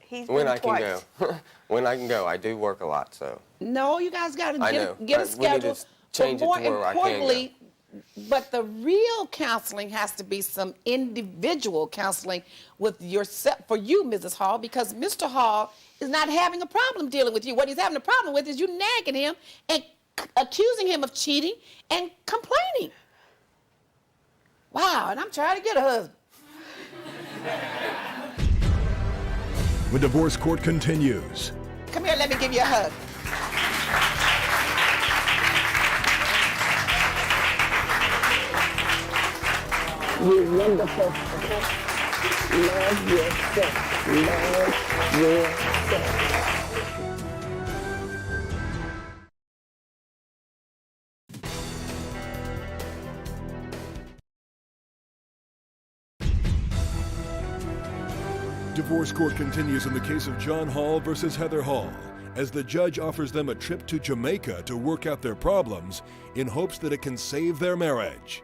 He's when been I twice. can go. When I can go. I do work a lot, so. No, you guys got to get a schedule. We need to change it to where I can go. But the real counseling has to be some individual counseling with yourself, for you, Mrs. Hall, because Mr. Hall is not having a problem dealing with you. What he's having a problem with is you nagging him and accusing him of cheating and complaining. Wow, and I'm trying to get a husband. When divorce court continues. Come here, let me give you a hug. You're wonderful, okay? Love yourself. Love yourself. Divorce court continues in the case of John Hall versus Heather Hall, as the judge offers them a trip to Jamaica to work out their problems in hopes that it can save their marriage.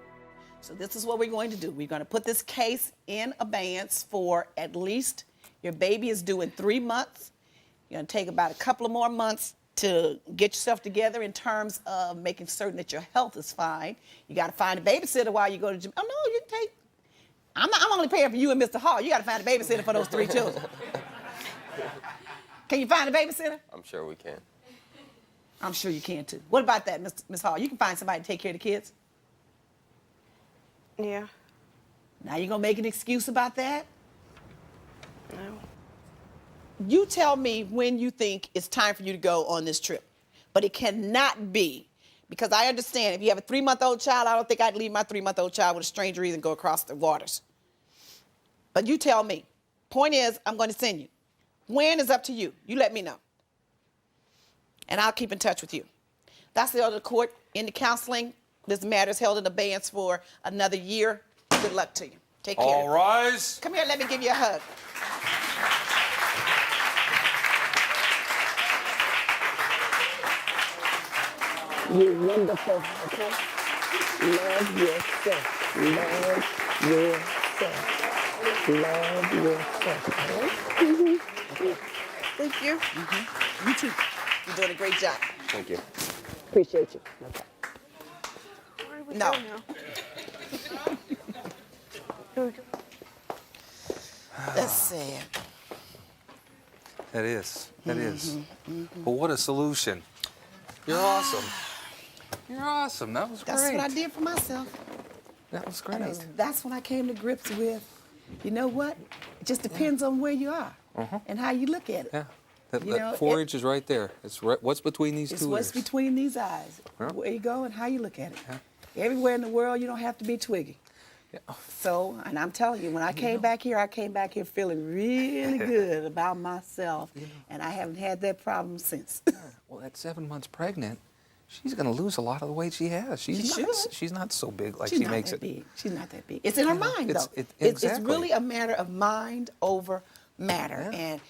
So this is what we're going to do. We're going to put this case in abeyance for at least, your baby is due in 3 months. You're going to take about a couple of more months to get yourself together in terms of making certain that your health is fine. You got to find a babysitter while you go to Jamaica. Oh, no, you take... I'm only paying for you and Mr. Hall. You got to find a babysitter for those 3 children. Can you find a babysitter? I'm sure we can. I'm sure you can, too. What about that, Ms. Hall? You can find somebody to take care of the kids? Yeah. Now you're going to make an excuse about that? No. You tell me when you think it's time for you to go on this trip. But it cannot be, because I understand if you have a 3-month-old child, I don't think I'd leave my 3-month-old child with a stranger either and go across the waters. But you tell me. Point is, I'm going to send you. When is up to you. You let me know. And I'll keep in touch with you. That's the order of the court. In the counseling, this matter is held in abeyance for another year. Good luck to you. Take care. All rise. Come here, let me give you a hug. You're wonderful, okay? Love yourself. Love yourself. Love yourself, okay? Thank you. You too. You're doing a great job. Thank you. Appreciate you. Okay. Where do we No. go now? Here we go. That's sad. That is. That is. But what a solution. You're awesome. You're awesome. That was great. That's what I did for myself. That was great. That's when I came to grips with, you know what? It just depends on where you are and how you look at it. Yeah. That, You know, 4 inches right there. It's right, what's between these It's two what's ears. between these eyes. Yeah. Where you go and how you look at it. Yeah. Everywhere in the world, you don't have to be twiggy. Yeah. So, and I'm telling you, when I came back here, feeling really good about myself, and I haven't had that problem since. Well, at 7 months pregnant, she's going to lose a lot of the weight she has. She's not so big like She's she not makes that it. big. She's not that big. It's in her mind, though. It's Exactly. really a matter of mind over matter. Yeah. And,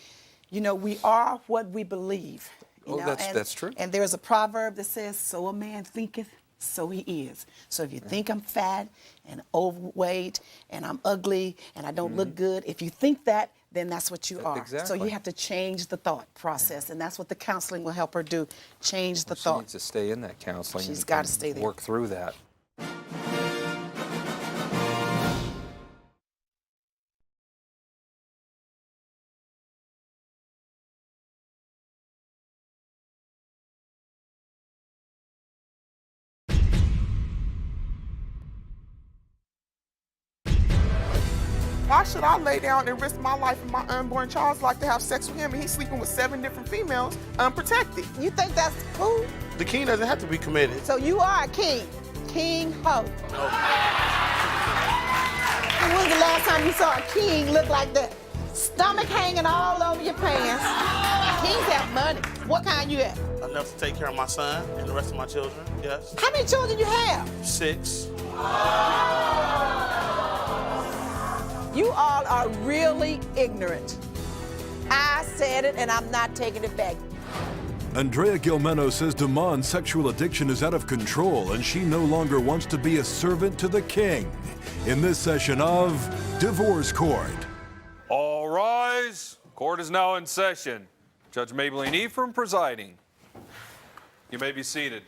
you know, we are what we believe. You know? That's true. And there's a proverb that says, so a man thinketh, so he is. So if you think I'm fat and overweight and I'm ugly and I don't look good, if you think that, then that's what you are. Exactly. So you have to change the thought process, and that's what the counseling will help her do, change the She thought. needs to stay in that counseling. She's and- gotta and stay there. Work through that. Why should I lay down and risk my life and my unborn child's life to have sex with him and he's sleeping with 7 different females unprotected? You think that's cool? The king doesn't have to be committed. So you are a king. King Ho. When was the last time you saw a king look like that? Stomach hanging all over your pants. Kings have money. What kind you have? Enough to take care of my son and the rest of my children, yes. How many children you have? 6. You all are really ignorant. I said it and I'm not taking it back. Andrea Gilmano says Dimond's sexual addiction is out of control and she no longer wants to be a servant to the king. In this session of Divorce Court. All rise. Court is now in session. Judge Maybelline Ephraim presiding. You may be seated.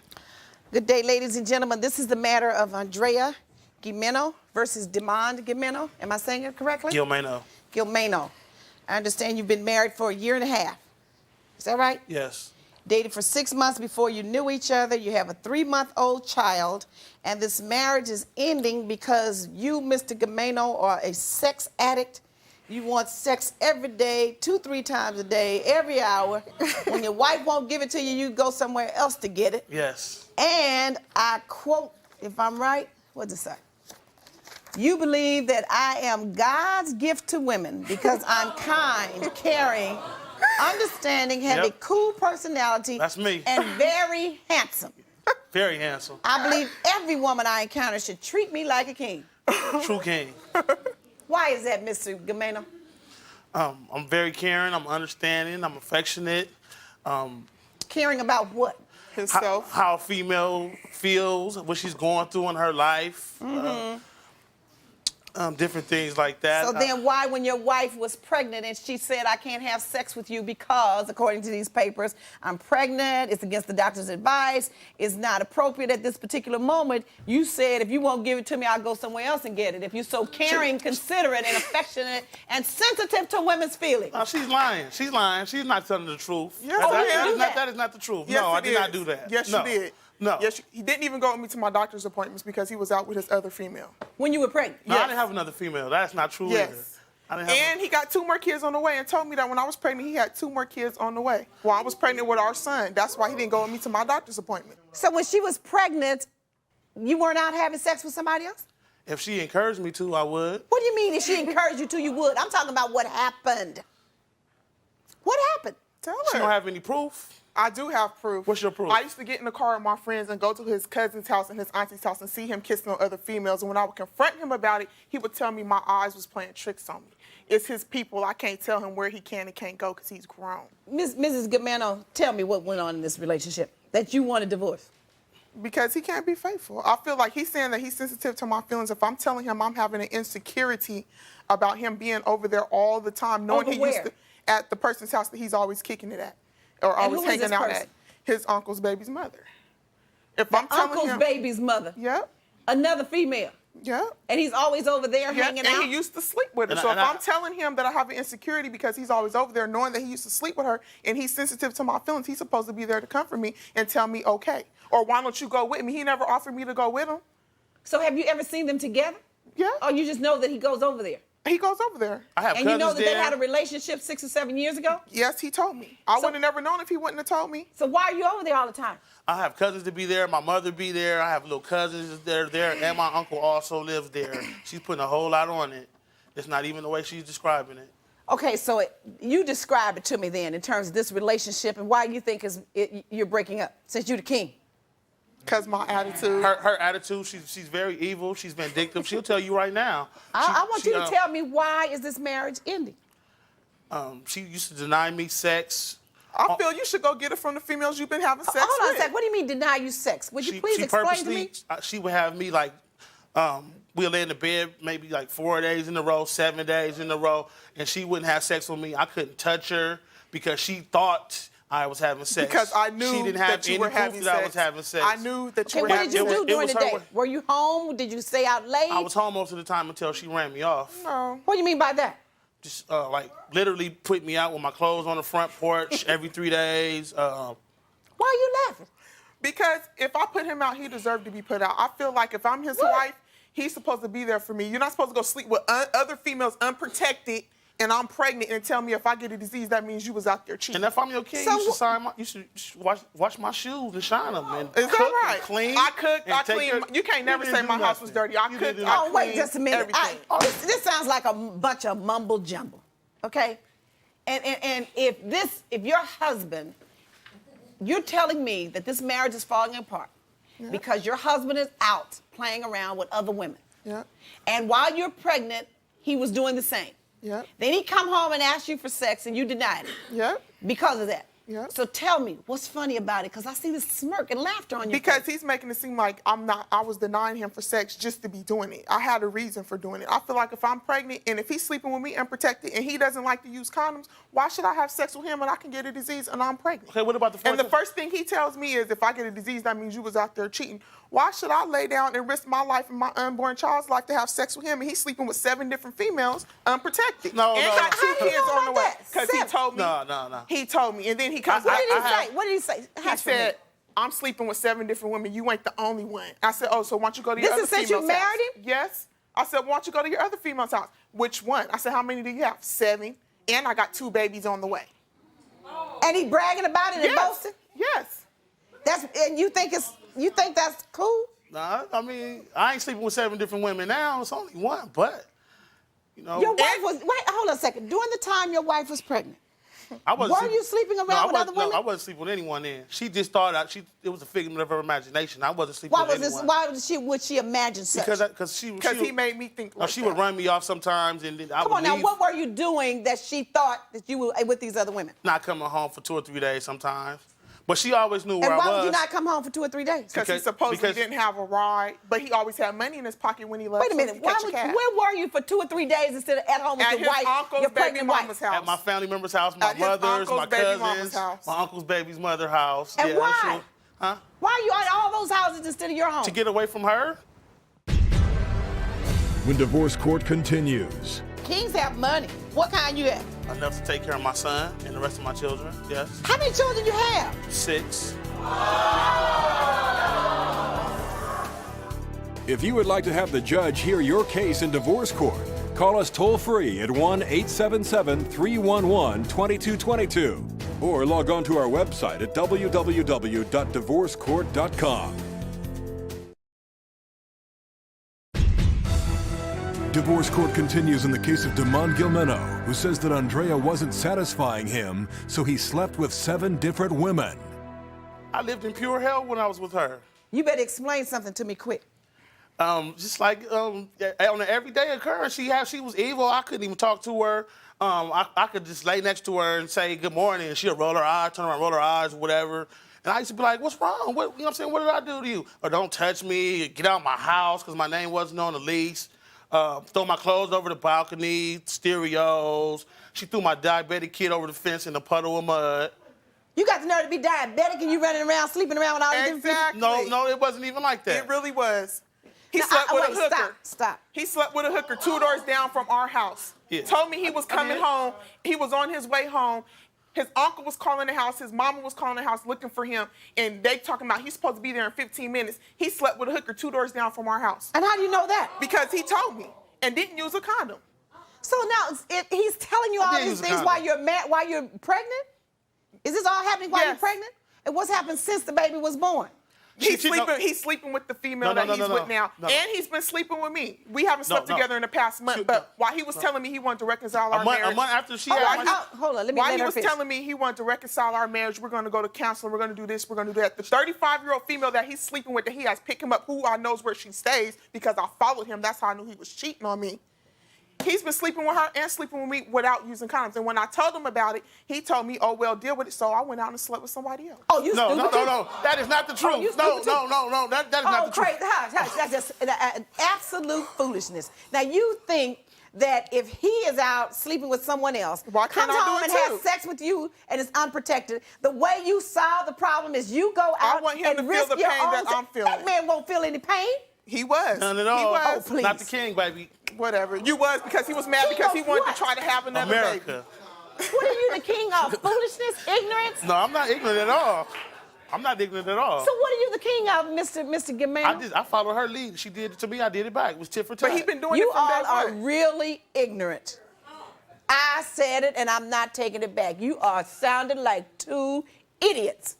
Good day, ladies and gentlemen. This is the matter of Andrea Gilmano versus Dimond Gilmano. Am I saying it correctly? Gilmano. Gilmano. I understand you've been married for 1.5 years. Is that right? Yes. Dated for 6 months before you knew each other. You have a 3-month-old child, and this marriage is ending because you, Mr. Gilmano, are a sex addict. You want sex every day, 2-3 times a day, every hour. When your wife won't give it to you, you go somewhere else to get it. Yes. And I quote, if I'm right, what does it say? You believe that I am God's gift to women because I'm kind, caring, understanding, have a cool personality. That's me. And very handsome. Very handsome. I believe every woman I encounter should treat me like a king. True king. Why is that, Mr. Gilmano? I'm very caring, I'm understanding, I'm affectionate. Caring about what? Himself. How a female feels, what she's going through in her life. Different things like that. So then why, when your wife was pregnant and she said, I can't have sex with you because, according to these papers, I'm pregnant, it's against the doctor's advice, it's not appropriate at this particular moment, you said, if you won't give it to me, I'll go somewhere else and get it. If you're so caring, considerate, and affectionate, and sensitive to women's feelings. She's lying. She's lying. She's not telling the truth. Yes, that is not the truth. Yes, no, I did not do that. Yes, no. you did. No. Yes, he didn't even go with me to my doctor's appointments because he was out with his other female. When you were pregnant? No, I didn't have another female. That's not true either. And he got 2 more kids on the way and told me that when I was pregnant, he had 2 more kids on the way. Well, I was pregnant with our son. That's why he didn't go with me to my doctor's appointment. So when she was pregnant, you weren't out having sex with somebody else? If she encouraged me to, I would. What do you mean if she encouraged you to, you would? I'm talking about what happened. What happened? Tell her. She don't have any proof. I do have proof. What's your proof? I used to get in the car with my friends and go to his cousin's house and his auntie's house and see him kissing on other females. And when I would confront him about it, he would tell me my eyes was playing tricks on me. It's his people. I can't tell him where he can and can't go because he's grown. Mrs. Gilmano, tell me what went on in this relationship that you want a divorce. Because he can't be faithful. I feel like he's saying that he's sensitive to my feelings. If I'm telling him I'm having an insecurity about him being over there all the time, knowing Over he where? used to at the person's house that he's always kicking it at. Or always who is hanging this out person? at his uncle's baby's mother. If The I'm telling uncle's him, baby's mother. Yep. Another female. Yep. And he's always over there Yeah, hanging and out. he used to sleep with her. And So I- if I'm telling him that I have an insecurity because he's always over there, knowing that he used to sleep with her, and he's sensitive to my feelings, he's supposed to be there to comfort me and tell me okay. Or why don't you go with me? He never offered me to go with him. So have you ever seen them together? Yeah. Or you just know that he goes over there? He goes over there. I have And you know cousins that they there. had a relationship 6 or 7 years ago? Yes, he told me. I would have never known if he wouldn't have told me. So why are you over there all the time? I have cousins to be there. My mother be there. I have little cousins that are there, and my uncle also lives there. She's putting a whole lot on it. It's not even the way she's describing it. Okay, so you describe it to me then in terms of this relationship and why you think you're breaking up since you're the king. Because my attitude. Her attitude, she's very evil. She's vindictive. She'll tell you right now. I want you to tell me why is this marriage ending? She used to deny me sex. I feel you should go get it from the females you've been having sex with. Hold on a sec. What do you mean deny you sex? Would you please explain to me? She would have me like, we'll lay in the bed maybe like 4 days in a row, 7 days in a row, and she wouldn't have sex with me. I couldn't touch her because she thought I was having sex. Because I knew she didn't have that you any were proof having that I sex. was having sex. I knew that you were What having did you sex. do during the her day? way. Were you home? Did you stay out late? I was home most of the time until she ran me off. No. What do you mean by that? Just like literally put me out with my clothes on the front porch every 3 days. Why are you laughing? Because if I put him out, he deserved to be put out. I feel like if I'm his wife, he's supposed to be there for me. You're not supposed to go sleep with other females unprotected, and I'm pregnant, and tell me if I get a disease, that means you was out there cheating. And if I'm your king, you should wash my shoes and shine them and Is cook that right? and clean. I cooked, and I take cleaned. You can't never say my house was dirty. I cooked, I Oh, wait cleaned just a minute. everything. This sounds like a bunch of mumble jumble, okay? And if your husband, you're telling me that this marriage is falling apart because your husband is out playing around with other women. Yeah. And while you're pregnant, he was doing the same. Yeah. Then he come home and asked you for sex and you denied it. Yeah. Because of that. Yeah. So tell me, what's funny about it? Because I see this smirk and laughter on your Because face. he's making it seem like I was denying him for sex just to be doing it. I had a reason for doing it. I feel like if I'm pregnant and if he's sleeping with me unprotected and he doesn't like to use condoms, why should I have sex with him and I can get a disease and I'm pregnant? Okay, what about the And the first thing he tells me is if I get a disease, that means you was out there cheating. Why should I lay down and risk my life and my unborn child's life to have sex with him and he's sleeping with 7 different females unprotected? No, and no, got no. 2 kids on the way. that? Because he 7. told me. No. He told me. And then he comes What did he back. say? What did he say? He Hash for me. said, I'm sleeping with 7 different women. You ain't the only one. I said, oh, so why don't you go to your This other is since female's you married house? him? Yes. I said, why don't you go to your other female's house? Which one? I said, how many do you have? 7. And I got 2 babies on the way. And he bragging about it and Yes. boasting? Yes. And you think that's cool? Nah, I mean, I ain't sleeping with 7 different women now. It's only one, but, you know. Your wife was, wait, hold on a second. During the time your wife was pregnant, were you sleeping around with other women? No, I wasn't sleeping with anyone then. She just thought it was a figment of her imagination. I wasn't sleeping with anyone. Why would she imagine such? Because he made me think like she would run me off sometimes, and then I would Come on now, leave. what were you doing that she thought that you were with these other women? Not coming home for 2 or 3 days sometimes. But she always knew where I was. And why would you not come home for 2 or 3 days? Because he supposedly didn't have a ride, but he always had money in his pocket when he left. Wait a minute, where were you for 2 or 3 days instead of at home with your wife, your pregnant wife? House. At my family member's house, my mother's, my cousins, my uncle's baby's mother's house. And why? Huh? Why are you at all those houses instead of your home? To get away from her. When divorce court continues. Kings have money. What kind you have? Enough to take care of my son and the rest of my children, yes. How many children you have? 6. If you would like to have the judge hear your case in divorce court, call us toll-free at 1-877-311-2222 or log on to our website at www.divorcecourt.com. Divorce court continues in the case of Dimond Gilmano, who says that Andrea wasn't satisfying him, so he slept with 7 different women. I lived in pure hell when I was with her. You better explain something to me quick. Just like on an everyday occurrence, she was evil. I couldn't even talk to her. I could just lay next to her and say good morning, and she'll roll her eyes, turn around, roll her eyes, or whatever. And I used to be like, what's wrong? What, you know what I'm saying? What did I do to you? Or don't touch me, get out of my house because my name wasn't on the lease. Throw my clothes over the balcony, stereos. She threw my diabetic kid over the fence in a puddle of mud. You got the nerve to be diabetic and you running around, sleeping around with all these different people? No, it wasn't even like that. It really was. He slept with a hooker. Stop. He slept with a hooker 2 doors down from our house. Yeah. Told me he was coming home. He was on his way home. His uncle was calling the house. His mama was calling the house looking for him. And they talking about he's supposed to be there in 15 minutes. He slept with a hooker 2 doors down from our house. And how do you know that? Because he told me and didn't use a condom. So now he's telling you all these things while you're pregnant? Is this all happening while you're pregnant? And what's happened since the baby was born? He's sleeping with the female that he's with now. And he's been sleeping with me. We haven't slept together in the past month, but while he was telling me he wanted to reconcile our marriage. A month after she hold on, let me While he was telling me he wanted to reconcile our marriage, we're going to go to counseling, we're going to do this, we're going to do that. The 35-year-old female that he's sleeping with, that he has picked him up, who I knows where she stays because I followed him. That's how I knew he was cheating on me. He's been sleeping with her and sleeping with me without using condoms. And when I told him about it, he told me, oh, well, deal with it. So I went out and slept with somebody else. Oh, you stupid. No. That is not the truth. No. That is not the truth. Hush. That's just absolute foolishness. Now, you think that if he is out sleeping with someone else, comes home and has sex with you and is unprotected, the way you solve the problem is you go out and risk your own... I want him to feel the pain that I'm feeling. That man won't feel any pain. He was. None at all. He was. Oh, please. Not the king, baby. Whatever. You was because he was mad because he wanted to try to have another baby. What are you, the king of foolishness, ignorance? No, I'm not ignorant at all. I'm not ignorant at all. So what are you the king of, Mr. Gilmano? I followed her lead. She did it to me. I did it back. It was tit for tat. But he's been doing you it from day all are one. really ignorant. I said it, and I'm not taking it back. You are sounding like 2 idiots.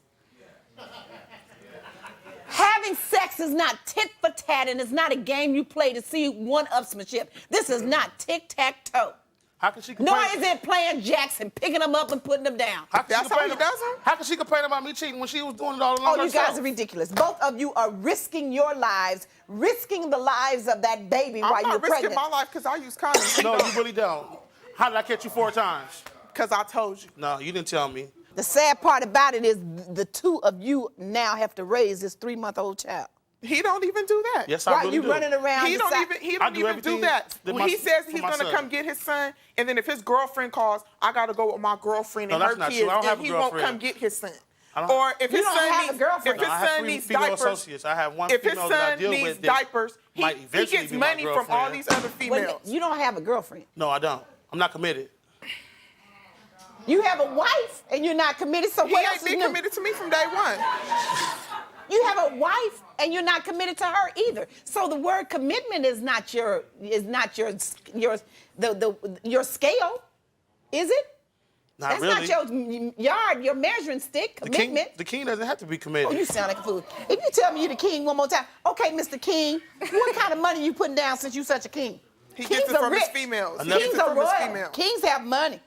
Having sex is not tit for tat, and it's not a game you play to see one-upsmanship. This is not tic-tac-toe. How can she complain? Nor is it playing jacks and picking them up and putting them down. That's how he does them? How can she complain about me cheating when she was doing it all along herself? You guys are ridiculous. Both of you are risking your lives, risking the lives of that baby while you're pregnant. I'm not risking my life because I use condoms. No, you really don't. How did I catch you 4 times? Because I told you. No, you didn't tell me. The sad part about it is the 2 of you now have to raise this 3-month-old child. He don't even do that. Yes, I really do. While you running around. He don't even do that. When he says he's going to come get his son, and then if his girlfriend calls, I got to go with my girlfriend and her kids, and he won't come get his son. Or if his son needs diapers, I have one if his female that I son deal needs with diapers, he gets money from all these other females. You don't have a girlfriend. No, I don't. I'm not committed. You have a wife and you're not committed, so what else is new? He ain't been committed to me from day one. You have a wife and you're not committed to her either. So the word commitment is not your scale, is it? Not That's really. not your yard, your measuring stick, commitment. The king doesn't have to be committed. Oh, you sound like a fool. If you tell me you're the king one more time, okay, Mr. King, what kind of money you putting down since you such a king? He Kings gets it are from rich. his females. He Kings gets it are from his royal. females. Kings have money.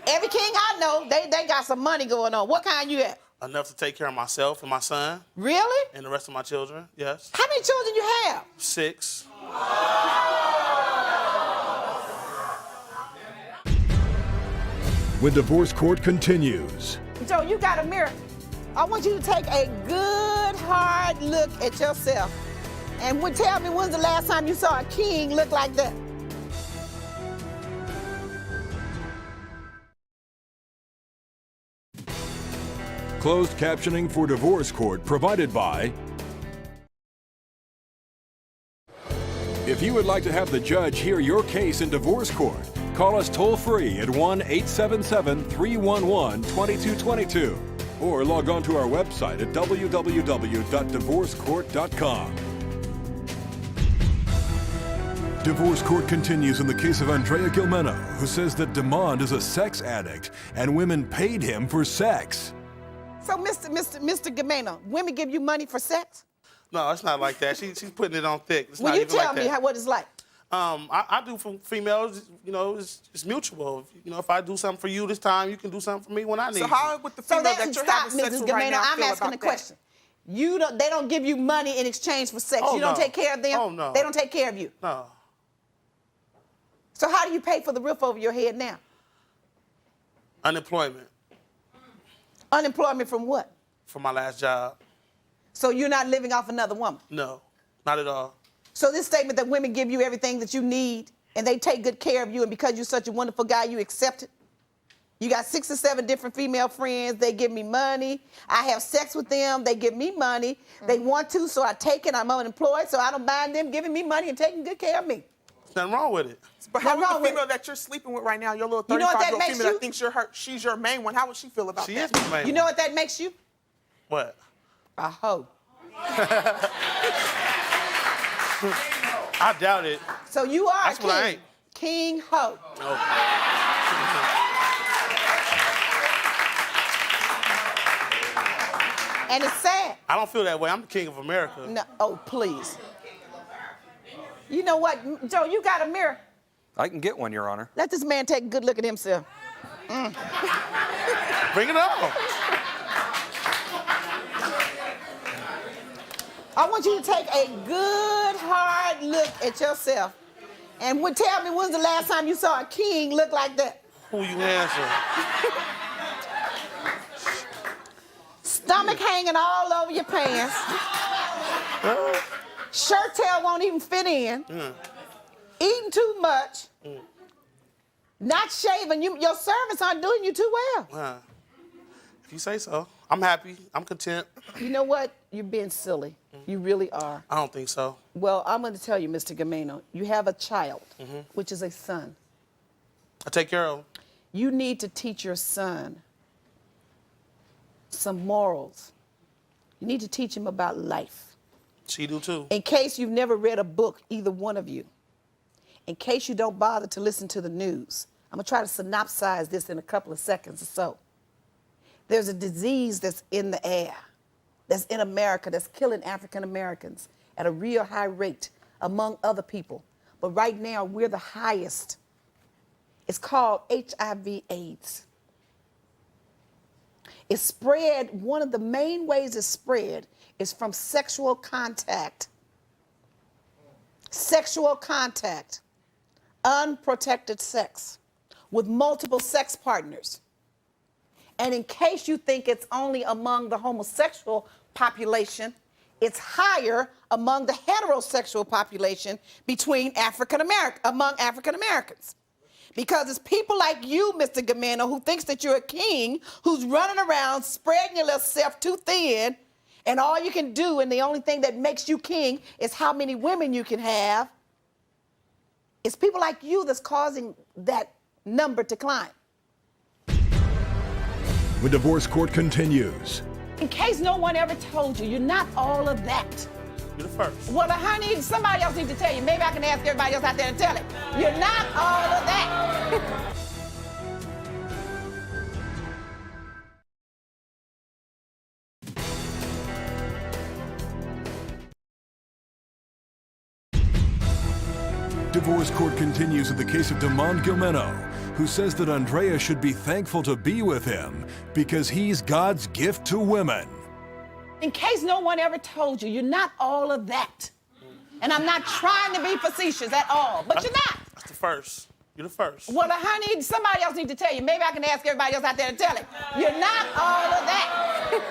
Every king I know, they got some money going on. What kind you got? Enough to take care of myself and my son. Really? And the rest of my children, yes. How many children you have? 6. When divorce court continues. Joe, you got a mirror. I want you to take a good, hard look at yourself. And tell me when's the last time you saw a king look like that? Closed captioning for divorce court provided by. If you would like to have the judge hear your case in divorce court, call us toll-free at 1-877-311-2222 or log on to our website at www.divorcecourt.com. Divorce court continues in the case of Andrea Gilmano, who says that Dimond is a sex addict and women paid him for sex. So, Mr. Gilmano, women give you money for sex? No, it's not like that. She's putting it on thick. It's Will not you even tell like me that. what it's like? I do for females, you know, it's mutual. You know, if I do something for you this time, you can do something for me when I need So you. how would the female that you're having sex Mrs. with right Gilmano, now I'm feel asking about a question. They don't give you money in exchange for sex. Oh, You don't no. take care of them? Oh, no. They don't take care of you? No. So how do you pay for the roof over your head now? Unemployment Unemployment from what? for my last job. So you're not living off another woman? No, not at all. So this statement that women give you everything that you need and they take good care of you, and because you're such a wonderful guy, you accept it? You got 6 or 7 different female friends. They give me money. I have sex with them. They give me money. They want to, so I take it. I'm unemployed, so I don't mind them giving me money and taking good care of me. There's nothing wrong with it. But how would the female that you're sleeping with right now, your little You know what that 35-year-old makes female you? that thinks she's your main one, how would she feel about She that? is my main You know what that makes you? What? A hoe. I doubt it. So you are That's a king. what I ain't. King hoe. And it's sad. I don't feel that way. I'm the king of America. No, oh, please. You know what, Joe, you got a mirror. I can get one, Your Honor. Let this man take a good look at himself. Bring it on. I want you to take a good, hard look at yourself and tell me when's the last time you saw a king look like that? Who you answer? Stomach hanging all over your pants. Shirt tail won't even fit in. Eating too much. Not shaving. Your servants aren't doing you too well. If you say so. I'm happy. I'm content. You know what? You're being silly. You really are. I don't think so. Well, I'm going to tell you, Mr. Gilmano, you have a child, which is a son. I take care of him. You need to teach your son some morals. You need to teach him about life. She do too. In case you've never read a book, either one of you, in case you don't bother to listen to the news, I'm going to try to synopsize this in a couple of seconds or so. There's a disease that's in the air, that's in America, that's killing African Americans at a real high rate, among other people. But right now, we're the highest. It's called HIV/AIDS. It's spread, one of the main ways it's spread is from sexual contact. Sexual contact, unprotected sex with multiple sex partners. And in case you think it's only among the homosexual population, it's higher among the heterosexual population among African Americans. Because it's people like you, Mr. Gilmano, who thinks that you're a king, who's running around spreading your little self too thin, and all you can do, and the only thing that makes you king is how many women you can have. It's people like you that's causing that number to climb. The divorce court continues. In case no one ever told you, you're not all of that. You're the first. Well, honey, somebody else needs to tell you. Maybe I can ask everybody else out there to tell it. You're not all of that. divorce court continues in the case of Dimond Gilmano, who says that Andrea should be thankful to be with him because he's God's gift to women. In case no one ever told you, you're not all of that. And I'm not trying to be facetious at all, but you're not. That's the first. You're the first. Well, honey, somebody else needs to tell you. Maybe I can ask everybody else out there to tell it. You're not all of that.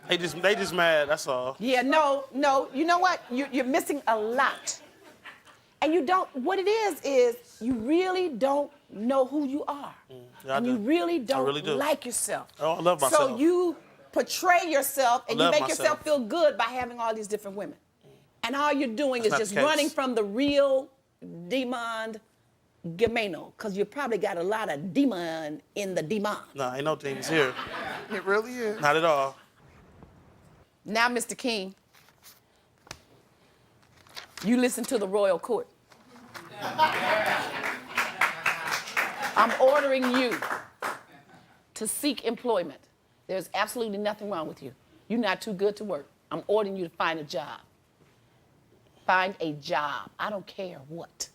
They just mad, that's all. Yeah, no. You know what? You're missing a lot. And you don't, what it is you really don't know who you are. Yeah, and you really don't do. like yourself. Oh, I love myself. So you portray yourself and you make myself. yourself feel good by having all these different women. And all you're doing That's is not just the case. running from the real Dimond Gilmano, because you probably got a lot of demon in the Dimond. No, ain't no demons here. It really is. Not at all. Now, Mr. King, you listen to the royal court. I'm ordering you to seek employment. There's absolutely nothing wrong with you. You're not too good to work. I'm ordering you to find a job. Find a job. I don't care what.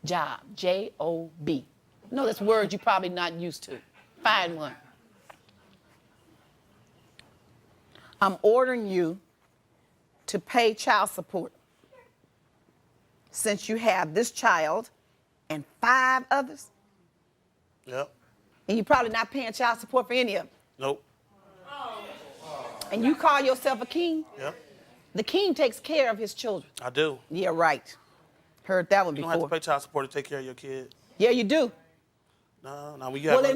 Job. J-O-B. No, that's words you're probably not used to. Find one. I'm ordering you to pay child support. Since you have this child and 5 others. Yep. And you're probably not paying child support for any of them. Nope. And you call yourself a king? Yep. The king takes care of his children. I do. Yeah, right. Heard that one You before. don't have to pay child support to take care of your kid. Yeah, you do. No, we got. Well,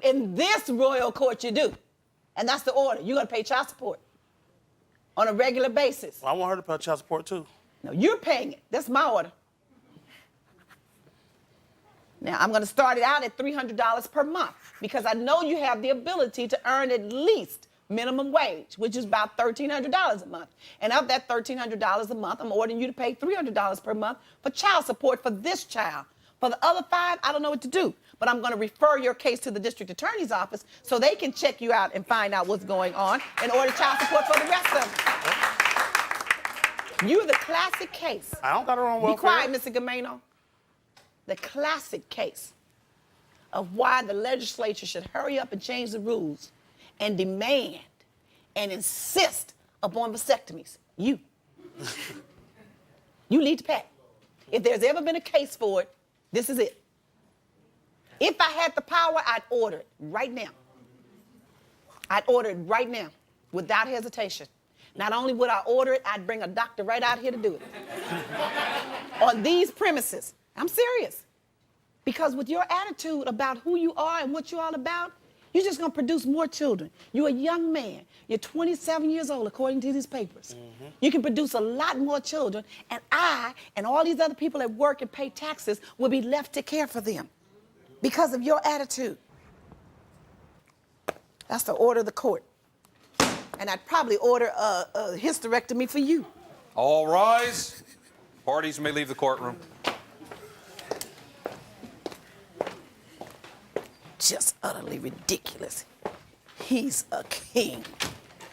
in this royal court, you do. And that's the order. You're going to pay child support on a regular basis. Well, I want her to pay child support too. No, you're paying it. That's my order. Now, I'm going to start it out at $300 per month because I know you have the ability to earn at least minimum wage, which is about $1,300 a month. And of that $1,300 a month, I'm ordering you to pay $300 per month for child support for this child. For the other 5, I don't know what to do, but I'm going to refer your case to the district attorney's office so they can check you out and find out what's going on and order child support for the rest of them. You're the classic case. I don't got her on welfare. Be quiet, Mr. Gilmano. The classic case of why the legislature should hurry up and change the rules and demand and insist upon vasectomies. You. You lead the pack. If there's ever been a case for it, this is it. If I had the power, I'd order it right now. I'd order it right now without hesitation. Not only would I order it, I'd bring a doctor right out here to do it. On these premises. I'm serious. Because with your attitude about who you are and what you're all about, you're just going to produce more children. You're a young man. You're 27 years old, according to these papers. Mm-hmm. You can produce a lot more children, and I and all these other people that work and pay taxes will be left to care for them because of your attitude. That's the order of the court. And I'd probably order a hysterectomy for you. All rise. Parties may leave the courtroom. Just utterly ridiculous. He's a king.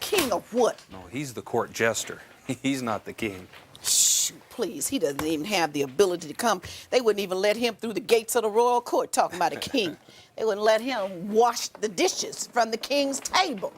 King of what? No, he's the court jester. He's not the king. Shoot, please. He doesn't even have the ability to come. They wouldn't even let him through the gates of the royal court talking about a king. They wouldn't let him wash the dishes from the king's table.